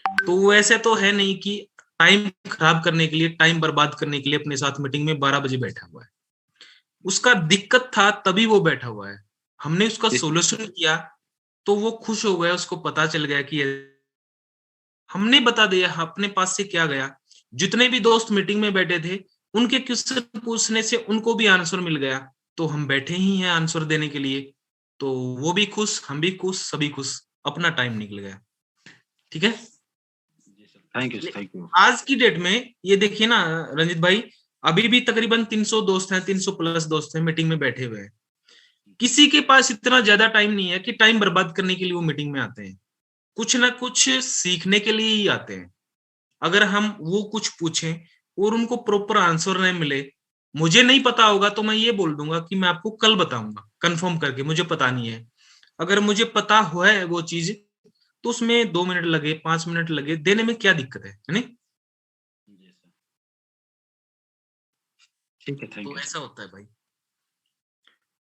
तो वैसे तो है नहीं कि टाइम खराब करने के लिए, टाइम बर्बाद करने के लिए अपने साथ मीटिंग में 12 बजे बैठा हुआ है। उसका दिक्कत था तभी वो बैठा हुआ है, हमने उसका जी सर। सोल्यूशन किया तो वो खुश हो गया, उसको पता चल गया कि हमने बता दिया अपने पास से क्या गया। जितने भी दोस्त मीटिंग में बैठे थे उनके क्वेश्चन पूछने से उनको भी आंसर मिल गया, तो हम बैठे ही हैं आंसर देने के लिए। तो वो भी खुश, हम भी खुश, सभी खुश, अपना टाइम निकल गया। ठीक है। Thank you, thank you. आज की डेट में ये देखिए ना रंजित भाई, अभी भी तकरीबन 300 दोस्त हैं, 300 प्लस दोस्त हैं मीटिंग में बैठे हुए हैं। किसी के पास इतना ज्यादा टाइम नहीं है कि टाइम बर्बाद करने के लिए वो मीटिंग में आते हैं, कुछ ना कुछ सीखने के लिए ही आते हैं। अगर हम वो कुछ पूछें और उनको प्रॉपर आंसर नहीं मिले, मुझे नहीं पता होगा तो मैं ये बोल दूंगा कि मैं आपको कल बताऊंगा कंफर्म करके, मुझे पता नहीं है। अगर मुझे पता हुआ है वो चीज, तो उसमें 2 मिनट लगे, 5 मिनट लगे, देने में क्या दिक्कत है नहीं? ठीक है, थैंक तो यू। ऐसा होता है भाई।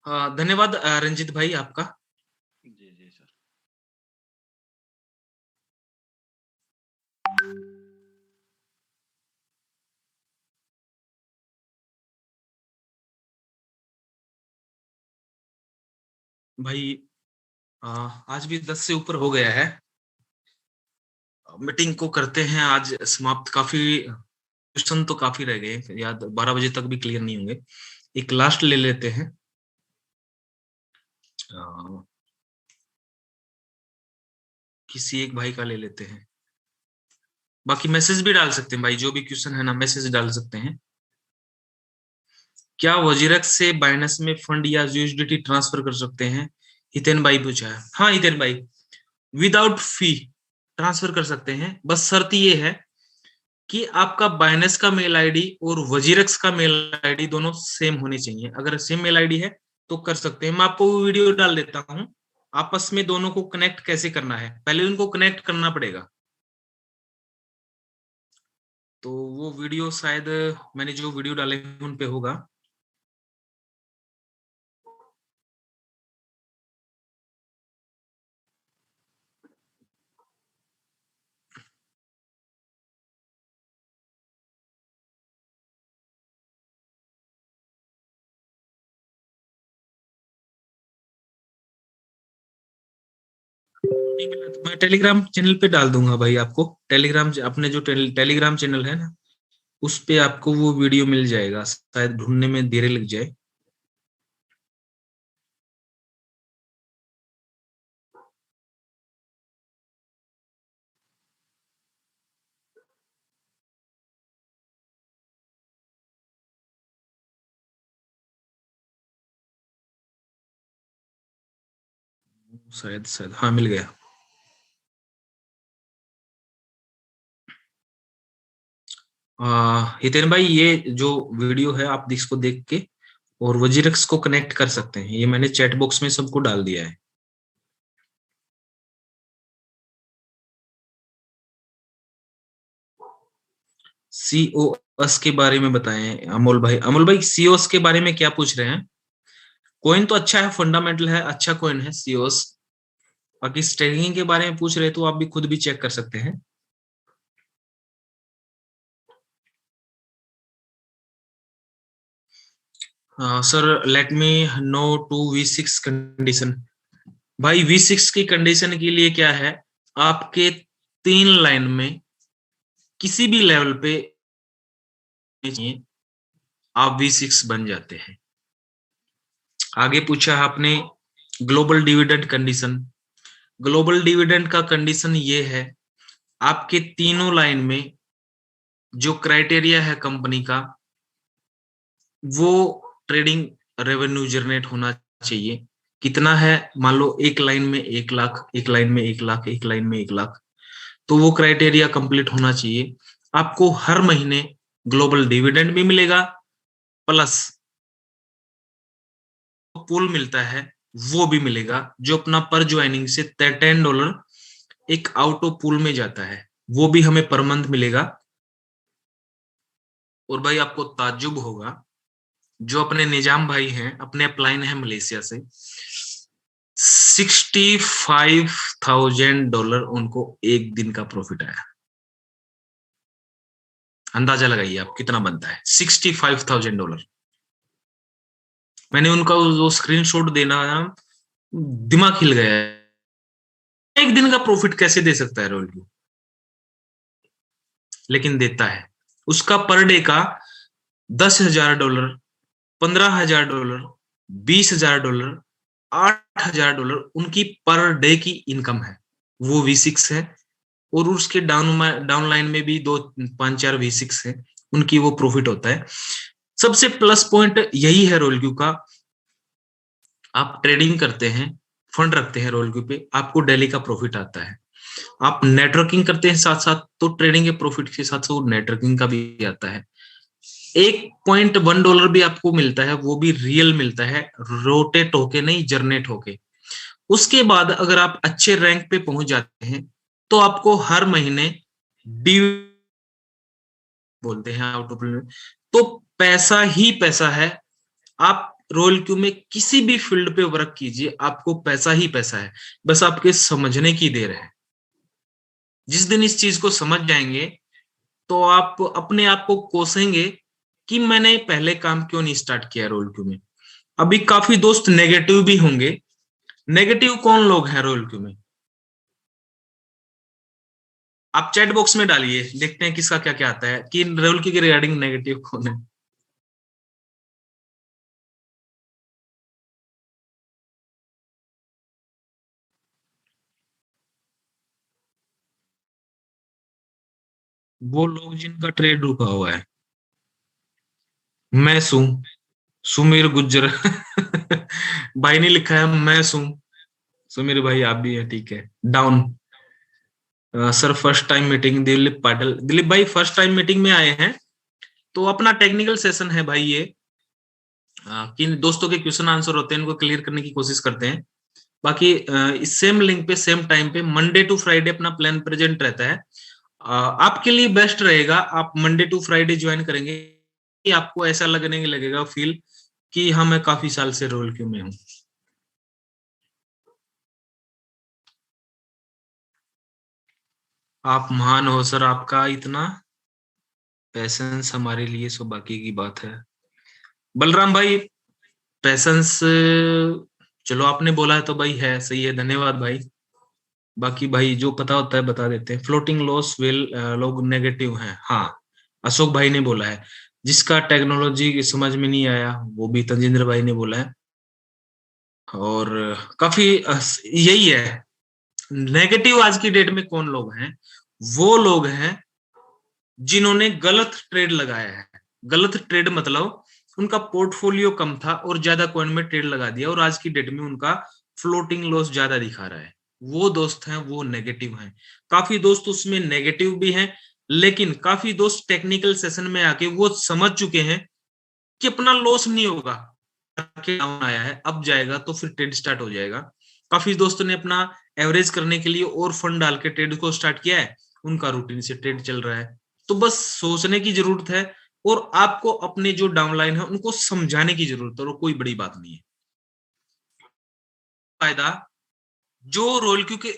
हाँ धन्यवाद रंजित भाई आपका। जी जी सर। भाई आज भी 10 से ऊपर हो गया है, मीटिंग को करते हैं आज समाप्त। काफी क्वेश्चन तो काफी रह गए याद, 12 बजे तक भी क्लियर नहीं होंगे। एक लास्ट ले लेते हैं। किसी एक भाई का ले लेते हैं, बाकी मैसेज भी डाल सकते हैं भाई, जो भी क्वेश्चन है ना मैसेज डाल सकते हैं। क्या वजीरक्स से बाइनेंस में फंड या यूएसडीटी ट्रांसफर कर सकते हैं? हितेन भाई पूछा है। हाँ हितेन भाई, विदाउट फी ट्रांसफर कर सकते हैं, बस शर्त ये है कि आपका बाइनेंस का मेल आईडी और वजीरक्स का मेल आईडी दोनों सेम होनी चाहिए। अगर सेम मेल आईडी है तो कर सकते हैं। मैं आपको वो वीडियो डाल देता हूँ, आपस में दोनों को कनेक्ट कैसे करना है, पहले उनको कनेक्ट करना पड़ेगा। तो वो वीडियो शायद मैंने जो वीडियो डाले उन पे होगा। नहीं मिला तो मैं टेलीग्राम चैनल पे डाल दूंगा भाई आपको। टेलीग्राम अपने जो टेलीग्राम चैनल है ना, उस पे आपको वो वीडियो मिल जाएगा, शायद ढूंढने में देर लग जाए। शायद शायद हाँ मिल गया। हितेन भाई ये जो वीडियो है आप इसको देख के और वजीरक्स को कनेक्ट कर सकते हैं, ये मैंने चैट बॉक्स में सबको डाल दिया है। सीओएस के बारे में बताएं अमोल भाई। अमोल भाई सीओएस के बारे में क्या पूछ रहे हैं? कॉइन तो अच्छा है, फंडामेंटल है, अच्छा कॉइन है सीओएस। बाकी स्टेकिंग के बारे में पूछ रहे तो आप भी खुद भी चेक कर सकते हैं। Sir let me know to V6 condition. भाई V6 की कंडीशन के लिए क्या है, आपके 3 लाइन में किसी भी लेवल पे चाहिए, आप V6 बन जाते हैं। आगे पूछा है आपने global dividend condition. Global dividend का कंडीशन ये है, आपके तीनों लाइन में जो क्राइटेरिया है कंपनी का, वो ट्रेडिंग रेवेन्यू जनरेट होना चाहिए। कितना है, मान लो एक लाइन में 1 लाख, एक लाइन में 1 लाख, एक लाइन में 1 लाख, तो वो क्राइटेरिया कंप्लीट होना चाहिए। आपको हर महीने ग्लोबल डिविडेंड भी मिलेगा, प्लस पूल मिलता है वो भी मिलेगा, जो अपना पर ज्वाइनिंग से $10 एक आउट ऑफ पूल में जाता है, वो भी हमें पर मंथ मिलेगा। और भाई आपको ताज्जुब होगा, जो अपने निजाम भाई हैं, अपने अपलाइन है मलेशिया से, $65,000 उनको एक दिन का प्रॉफिट आया। अंदाजा लगाइए आप कितना बनता है, $65,000। मैंने उनका वो स्क्रीनशॉट देना, दिमाग हिल गया। एक दिन का प्रॉफिट कैसे दे सकता है रोल, लेकिन देता है। उसका पर डे का $10,000, $15,000, $20,000, $8,000 उनकी पर डे की इनकम है, वो V6 है। और उसके डाउन लाइन में भी 2-5-4 V6 है, उनकी वो प्रॉफिट होता है। सबसे प्लस पॉइंट यही है रोलक्यू का, आप ट्रेडिंग करते हैं, फंड रखते हैं रोलक्यू पे, आपको डेली का प्रॉफिट आता है। आप नेटवर्किंग करते हैं साथ साथ, तो ट्रेडिंग के प्रॉफिट के साथ साथ नेटवर्किंग का भी आता है। $1.1 भी आपको मिलता है, वो भी रियल मिलता है, रोटेट होके नहीं, जर्नेट होके। उसके बाद अगर आप अच्छे रैंक पे पहुंच जाते हैं, तो आपको हर महीने डी बोलते हैं आउट ऑफ, तो पैसा ही पैसा है। आप रोल क्यू में किसी भी फील्ड पे वर्क कीजिए, आपको पैसा ही पैसा है, बस आपके समझने की देर है। जिस दिन इस चीज को समझ जाएंगे, तो आप अपने आप को कोसेंगे कि मैंने पहले काम क्यों नहीं स्टार्ट किया रोल क्यू में। अभी काफी दोस्त नेगेटिव भी होंगे। नेगेटिव कौन लोग हैं रोल क्यू में? आप चैट बॉक्स में डालिए, देखते हैं किसका क्या क्या आता है कि रोल क्यू के रिगार्डिंग नेगेटिव कौन है। वो लोग जिनका ट्रेड रुका हुआ है। मैं सुमीर गुज्जर भाई ने लिखा है मैं सुमीर भाई आप भी है, ठीक है। Down sir first time meeting, Dilip Patil. Dilip भाई फर्स्ट टाइम मीटिंग में आए हैं, तो अपना टेक्निकल सेशन है भाई ये। किन दोस्तों के क्वेश्चन आंसर होते हैं, इनको क्लियर करने की कोशिश करते हैं। बाकी इस सेम लिंक पे सेम टाइम पे मंडे टू फ्राइडे अपना प्लान प्रेजेंट रहता है। आपके लिए बेस्ट रहेगा, आप मंडे टू फ्राइडे ज्वाइन करेंगे, आपको ऐसा लगने लगेगा फील कि हाँ मैं काफी साल से रोल क्यू में हूँ। आप महान हो सर, आपका इतना पैसेंस हमारे लिए सो बाकी की बात है। बलराम भाई पैसेंस, चलो आपने बोला है तो भाई है, सही है, धन्यवाद भाई। बाकी भाई जो पता होता है बता देते हैं। फ्लोटिंग लॉस विल लोग नेगेटिव हैं, हाँ अशोक भाई ने बोला है। जिसका टेक्नोलॉजी समझ में नहीं आया वो भी तंजिंद्र भाई ने बोला है। और काफी यही है नेगेटिव आज की डेट में कौन लोग हैं, वो लोग हैं जिन्होंने गलत ट्रेड लगाया है। गलत ट्रेड मतलब उनका पोर्टफोलियो कम था और ज्यादा कॉइन में ट्रेड लगा दिया, और आज की डेट में उनका फ्लोटिंग लॉस ज्यादा दिखा रहा है। वो दोस्त हैं, वो नेगेटिव हैं। काफी दोस्त उसमें नेगेटिव भी हैं, लेकिन काफी दोस्त टेक्निकल सेशन में आके वो समझ चुके हैं कि अपना लॉस नहीं होगा, डाउन आया है अब जाएगा तो फिर ट्रेड स्टार्ट हो जाएगा। काफी दोस्तों ने अपना एवरेज करने के लिए और फंड डाल के ट्रेड को स्टार्ट किया है, उनका रूटीन से ट्रेड चल रहा है। तो बस सोचने की जरूरत है, और आपको अपने जो डाउनलाइन है उनको समझाने की जरूरत है, और कोई बड़ी बात नहीं है। फायदा जो रोल क्यू के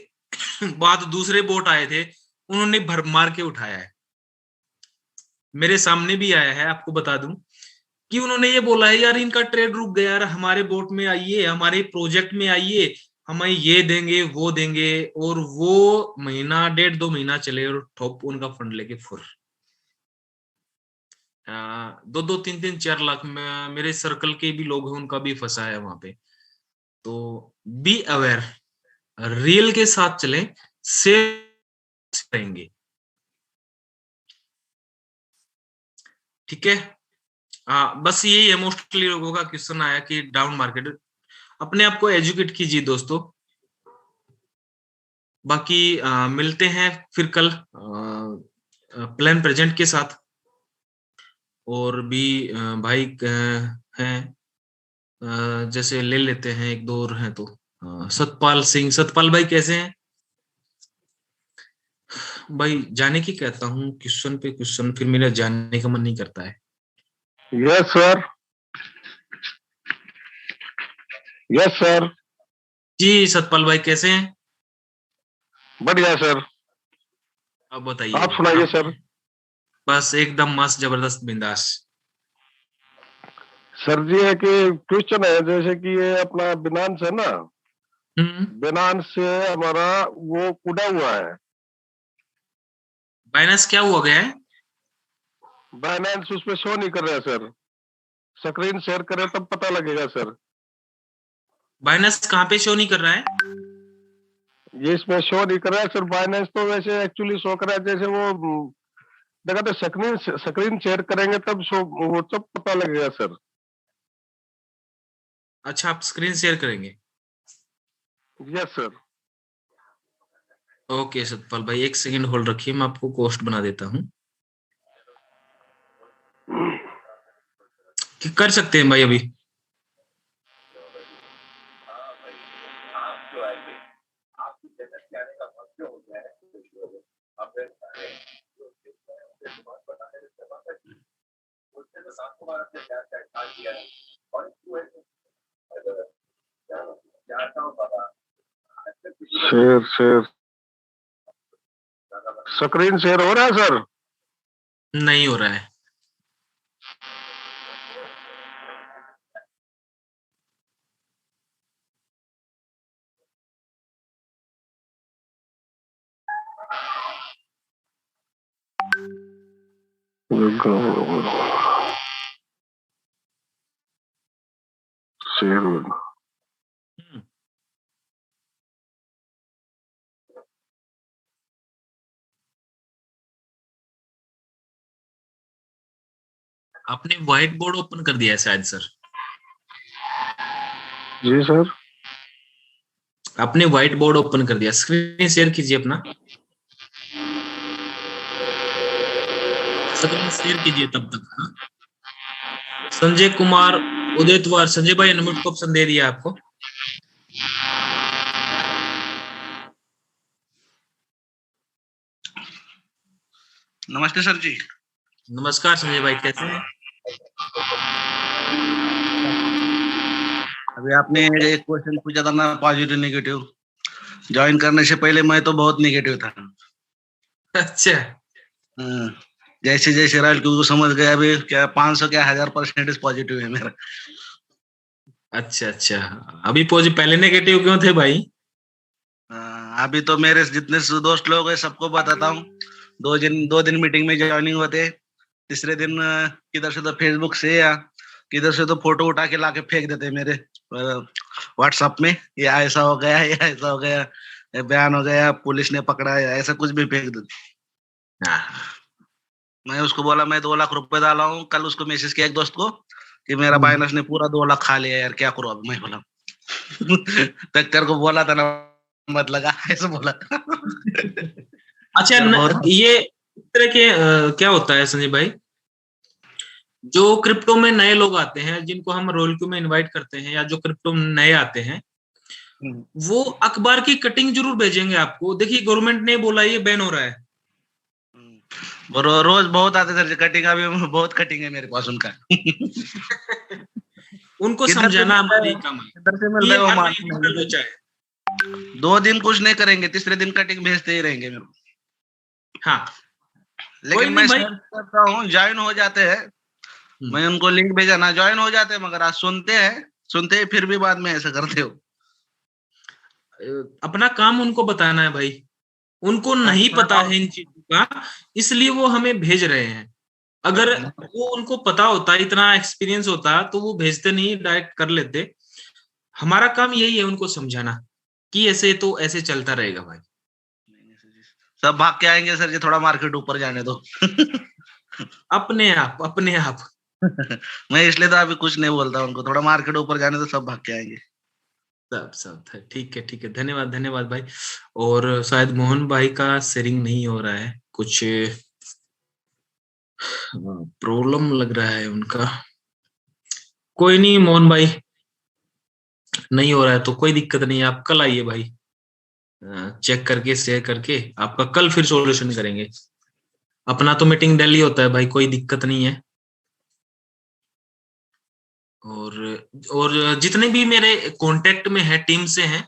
बाद दूसरे बोट आए थे, उन्होंने भर मार के उठाया है। मेरे सामने भी आया है, आपको बता दूं कि उन्होंने ये बोला है यार इनका ट्रेड रुक गया यार, हमारे बोट में आइए, हमारे प्रोजेक्ट में आइए, हमें ये देंगे वो देंगे। और वो महीना 1.5-2 महीना चले और ठोप उनका फंड लेके फुर। 2-2, 3-3, 4 लाख में मेरे सर्कल के भी लोग हैं, उनका भी फंसा है वहां पे। तो बी अवेयर, रियल के साथ चलें, सेफ रहेंगे। ठीक है। बस यही है, मोस्टली लोगों का क्वेश्चन आया कि डाउन मार्केट। अपने आप को एजुकेट कीजिए दोस्तों। बाकी मिलते हैं फिर कल प्लान प्रेजेंट के साथ। और भी भाई हैं, जैसे ले लेते हैं, एक दो और हैं तो सतपाल सिंह। सतपाल भाई कैसे हैं भाई? जाने की कहता हूँ क्वेश्चन पे क्वेश्चन, फिर मेरा जानने का मन नहीं करता है। Yes sir, yes sir. जी सतपाल भाई कैसे हैं? बढ़िया सर, अब बताइए। आप सुनाइए सर। बस एकदम मस्त, जबरदस्त, बिंदास। सर जी है कि क्वेश्चन है, जैसे कि ये अपना बिनांस है ना, बिनांस से हमारा वो उड़ा हुआ है। बाइनेंस क्या हुआ गया है? बाइनेंस उसमें शो नहीं कर रहा है सर। स्क्रीन शेयर करें तब पता लगेगा सर। बाइनेंस कहाँ पे शो नहीं कर रहा है? ये इसमें शो नहीं कर रहा है सर। बाइनेंस तो वैसे एक्चुअली शो कर रहा है, जैसे वो देखा तो स्क्रीन शेयर करेंगे तब शो, वो तब पता लगेगा सर। अच्छा, आप स्क्रीन शेयर करेंगे? Yes sir. ओके सतपाल भाई, एक सेकंड होल्ड रखिए, मैं आपको कॉस्ट बना देता हूँ। कर सकते हैं भाई अभी? शेयर शेयर स्क्रीन शेयर हो रहा है सर? नहीं हो रहा है। शेयर आपने व्हाइट बोर्ड ओपन कर दिया है शायद सर। जी सर। आपने व्हाइट बोर्ड ओपन कर दिया, स्क्रीन शेयर कीजिए अपना। स्क्रीन शेयर कीजिए तब तक। हाँ, संजय कुमार उदयतवार, संजय भाई अनम्यूट को ऑप्शन दे दिया आपको। नमस्ते सर जी। नमस्कार संजय भाई, कैसे हैं? अभी आपने एक क्वेश्चन पूछा था ना, पॉजिटिव नेगेटिव। ज्वाइन करने से पहले मैं तो बहुत नेगेटिव था। अच्छा। जैसे जैसे रॉयल क्यू को समझ गया, अभी क्या 500 क्या 1000% पॉजिटिव है मेरा। अच्छा अच्छा, अभी पहले नेगेटिव क्यों थे भाई? अभी तो मेरे जितने दोस्त लोग हैं सबको बताता हूँ। 2 दिन मीटिंग में ज्वाइनिंग होते, तीसरे दिन किधर से तो फेसबुक से या किधर से तो फोटो उठा के लाके फेंक देते मेरे व्हाट्सएप में, ये ऐसा हो गया, ये ऐसा हो गया, ये बयान हो गया, पुलिस ने पकड़ा है, ऐसा कुछ भी फेंक देते। मैं उसको बोला मैं 2 लाख रुपए डाला हूँ। कल उसको मैसेज किया एक दोस्त को कि मेरा बाइनस ने पूरा 2 लाख खा लिया यार, क्या करूँ अब। मैं बोला तेरे को बोला था ना मत लगा, ऐसा बोला। अच्छा ये इस तरह के क्या होता है संजय भाई, जो क्रिप्टो में नए लोग आते हैं, जिनको हम रोल क्यू में इनवाइट करते हैं, या जो क्रिप्टो में नए आते हैं, वो अखबार की कटिंग जरूर भेजेंगे आपको। देखिए गवर्नमेंट ने बोला ये बैन हो रहा है। रोज बहुत आते सर कटिंग, अभी बहुत कटिंग है मेरे पास उनका। उनको समझाना हमारी काम है। किधर से मिल रहा है 2 दिन कुछ नहीं करेंगे, तीसरे दिन कटिंग भेजते ही रहेंगे मेरे को। हाँ, लेकिन मैं करता हूँ, ज्वाइन हो जाते हैं। मैं उनको लिंक भेजा ना, ज्वाइन हो जाते हैं, मगर आज सुनते हैं फिर भी बाद में ऐसा करते हो। अपना काम उनको बताना है भाई, उनको नहीं पता है इन चीजों का, इसलिए वो हमें भेज रहे हैं। अगर वो उनको पता होता, इतना एक्सपीरियंस होता, तो वो भेजते नहीं, डायरेक्ट कर लेते। हमारा काम यही है उनको समझाना कि ऐसे तो ऐसे चलता रहेगा भाई। सब भाग के आएंगे सर जी, थोड़ा मार्केट ऊपर जाने दो। अपने आप, अपने आप। मैं इसलिए तो अभी कुछ नहीं बोलता उनको, थोड़ा मार्केट ऊपर जाने दो, सब भाग के आएंगे। सब ठीक है, ठीक है, धन्यवाद, धन्यवाद भाई। और शायद मोहन भाई का शेयरिंग नहीं हो रहा है, कुछ प्रॉब्लम लग रहा है उनका। कोई नहीं मोहन भाई, नहीं हो रहा है तो कोई दिक्कत नहीं है, आप कल आइए भाई, चेक करके शेयर करके आपका कल फिर सॉल्यूशन करेंगे। अपना तो मीटिंग डेली होता है भाई, कोई दिक्कत नहीं है। और जितने भी मेरे कांटेक्ट में है, टीम से हैं,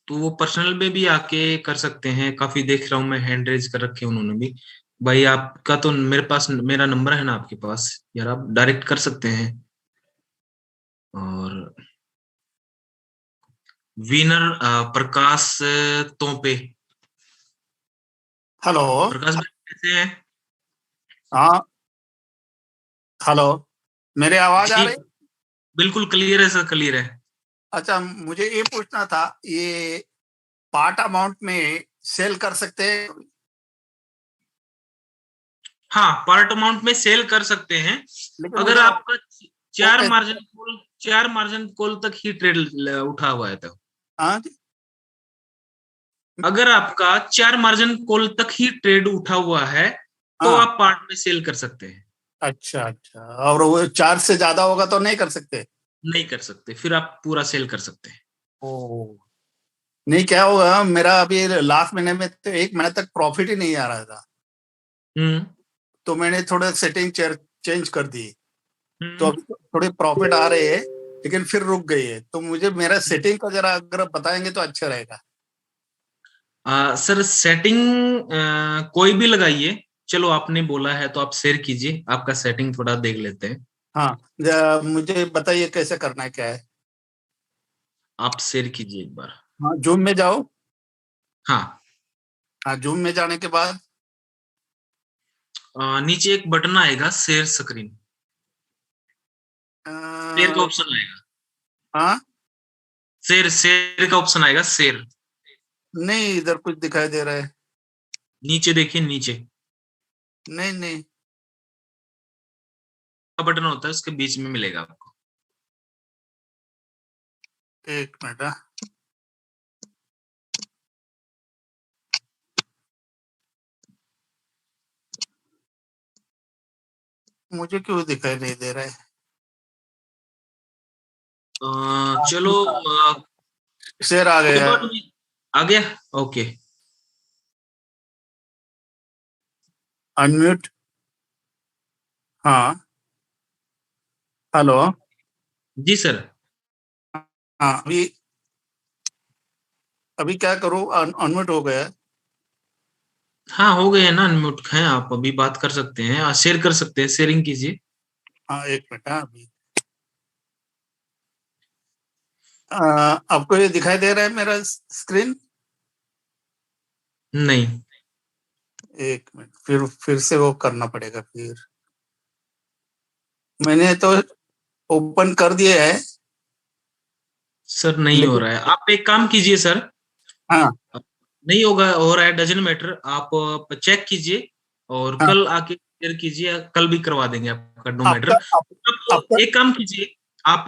तो वो पर्सनल में भी आके कर सकते हैं। काफी देख रहा हूँ मैं, हैंड रेज कर रखे हैं उन्होंने भी। भाई आपका तो मेरे पास मेरा नंबर है ना आपके पास, यार आप डायरेक्ट कर सकते हैं। और विनर प्रकाश तोपे। हेलो। प्रकाश भाई कैसे हैं? हाँ, हेलो, मेरे आवाज आ जी रही? बिल्कुल क्लियर है सर, क्लियर है। अच्छा, मुझे ये पूछना था, ये पार्ट अमाउंट में सेल कर सकते हैं? हाँ, पार्ट अमाउंट में सेल कर सकते हैं, लेकिन अगर मुझे आपका चार कैसे? मार्जिन कॉल तक ही ट्रेड उठा हुआ है तो। हाँ जी। अगर आपका 4 मार्जिन कॉल तक ही ट्रेड उठा हुआ है तो हाँ। आप पार्ट में सेल कर सकते हैं। अच्छा अच्छा, और वो 4 से ज्यादा होगा तो नहीं कर सकते? नहीं कर सकते, फिर आप पूरा सेल कर सकते हैं। ओ, नहीं, क्या होगा, मेरा अभी लास्ट महीने में तो 1 महीने तक प्रॉफिट ही नहीं आ रहा था, तो मैंने थोड़ा सेटिंग चेंज कर दी, तो अभी थोड़े प्रॉफिट आ रहे हैं, लेकिन फिर रुक गई है। तो मुझे मेरा सेटिंग का जरा अगर बताएंगे तो अच्छा रहेगा। सर सेटिंग कोई भी लगाइए, चलो आपने बोला है तो आप शेयर कीजिए, आपका सेटिंग थोड़ा देख लेते हैं। हाँ, मुझे बताइए कैसे करना है, क्या है? आप शेयर कीजिए एक बार। हाँ, जूम में जाओ। हाँ, हाँ, जूम में जाने के बाद नीचे एक बटन आएगा शेयर स्क्रीन, शेयर का ऑप्शन आएगा। हाँ, शेयर का ऑप्शन आएगा, शेयर। नहीं, इधर कुछ दिखाई दे रहा है। नीचे देखिए, नीचे नहीं नहीं, का बटन होता है, उसके बीच में मिलेगा आपको। 1 मिनट। हाँ, मुझे क्यों दिखाई नहीं दे रहा है? चलो शेयर आ कोई गया। बात नहीं, आ गया, ओके। अनम्यूट। हाँ, हेलो। जी सर। हाँ, अभी अभी क्या करूँ? अनम्यूट हो गया। हाँ हो गए ना, अनम्यूट हैं आप, अभी बात कर सकते हैं, शेयर कर सकते हैं, शेयरिंग कीजिए। हाँ, 1 मिनट। हाँ, अभी आपको ये दिखाई दे रहा है मेरा स्क्रीन? नहीं, 1 मिनट, फिर से वो करना पड़ेगा। फिर मैंने तो ओपन कर दिया है। सर नहीं हो रहा है, आप एक काम कीजिए सर। हाँ नहीं होगा, हो रहा है, डजन मैटर, आप चेक कीजिए और हाँ, कल आके शेयर कीजिए, कल भी करवा देंगे आपका, नो मैटर। आपका आप आपका एक काम कीजिए, आप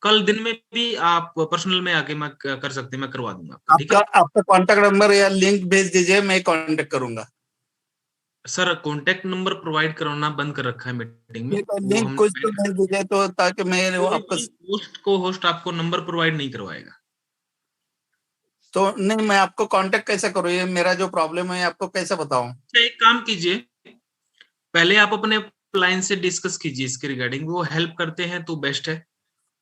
कल दिन में भी आप पर्सनल में आके मैं कर सकते हैं, मैं करवा दूंगा आपका, ठीक आपका है। आपका कांटेक्ट नंबर या लिंक भेज दीजिए, मैं कांटेक्ट करूंगा। सर कॉन्टेक्ट नंबर प्रोवाइड करना बंद कर रखा है मीटिंग में, वो लिंक हम कुछ तो भेज दीजिए, तो ताकि मैं वो आपका। होस्ट आपको नंबर प्रोवाइड नहीं करवाएगा। तो नहीं, मैं आपको कांटेक्ट कैसे करूँ? ये मेरा जो प्रॉब्लम है आपको कैसे बताऊं? एक काम कीजिए, पहले आप अपने क्लाइंट से डिस्कस कीजिए इसके रिगार्डिंग, वो हेल्प करते हैं तो बेस्ट है।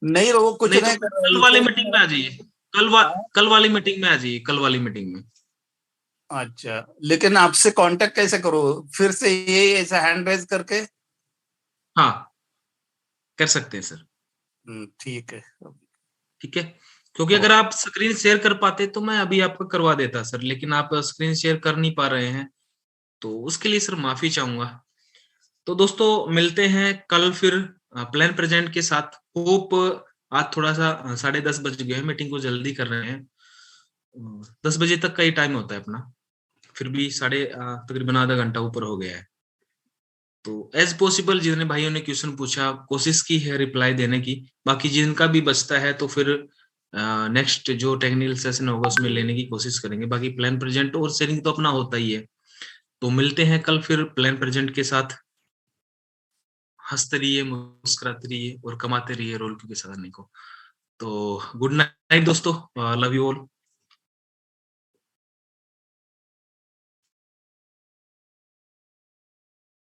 नहीं, वो कुछ नहीं तो नहीं कर रहा है, कल वाली मीटिंग में आ जाइए, कल वाली मीटिंग में आ जाइए, कल वाली मीटिंग में। अच्छा, लेकिन आपसे कांटेक्ट कैसे करूँ? फिर से ये ऐसा हैंड रेज करके? हाँ कर सकते हैं सर। ठीक है, ठीक है, क्योंकि अगर आप स्क्रीन शेयर कर पाते तो मैं अभी आपको करवा देता सर, लेकिन आप स्क्रीन शेयर कर नहीं पा रहे हैं, तो उसके लिए सर माफी चाहूंगा। तो दोस्तों मिलते हैं कल फिर प्लान प्रेजेंट के साथ। होप आज थोड़ा सा 10:30 बज गए हैं, मीटिंग को जल्दी कर रहे हैं। 10 बजे तक का ही टाइम होता है अपना, फिर भी तकरीबन आधा घंटा ऊपर हो गया है। तो एज पॉसिबल जितने भाइयों ने क्वेश्चन पूछा कोशिश की है रिप्लाई देने की, बाकी जिनका भी बचता है तो फिर नेक्स्ट जो टेक्निकल सेशन होगा उसमें लेने की कोशिश करेंगे। बाकी प्लान प्रेजेंट और शेयरिंग तो अपना होता ही है। तो मिलते हैं कल फिर प्लान प्रेजेंट के साथ। हंसते रहिए, मुस्कुराते रहिए और कमाते रहिए रोल के साथ को। तो गुड नाइट दोस्तों, लव यू ऑल।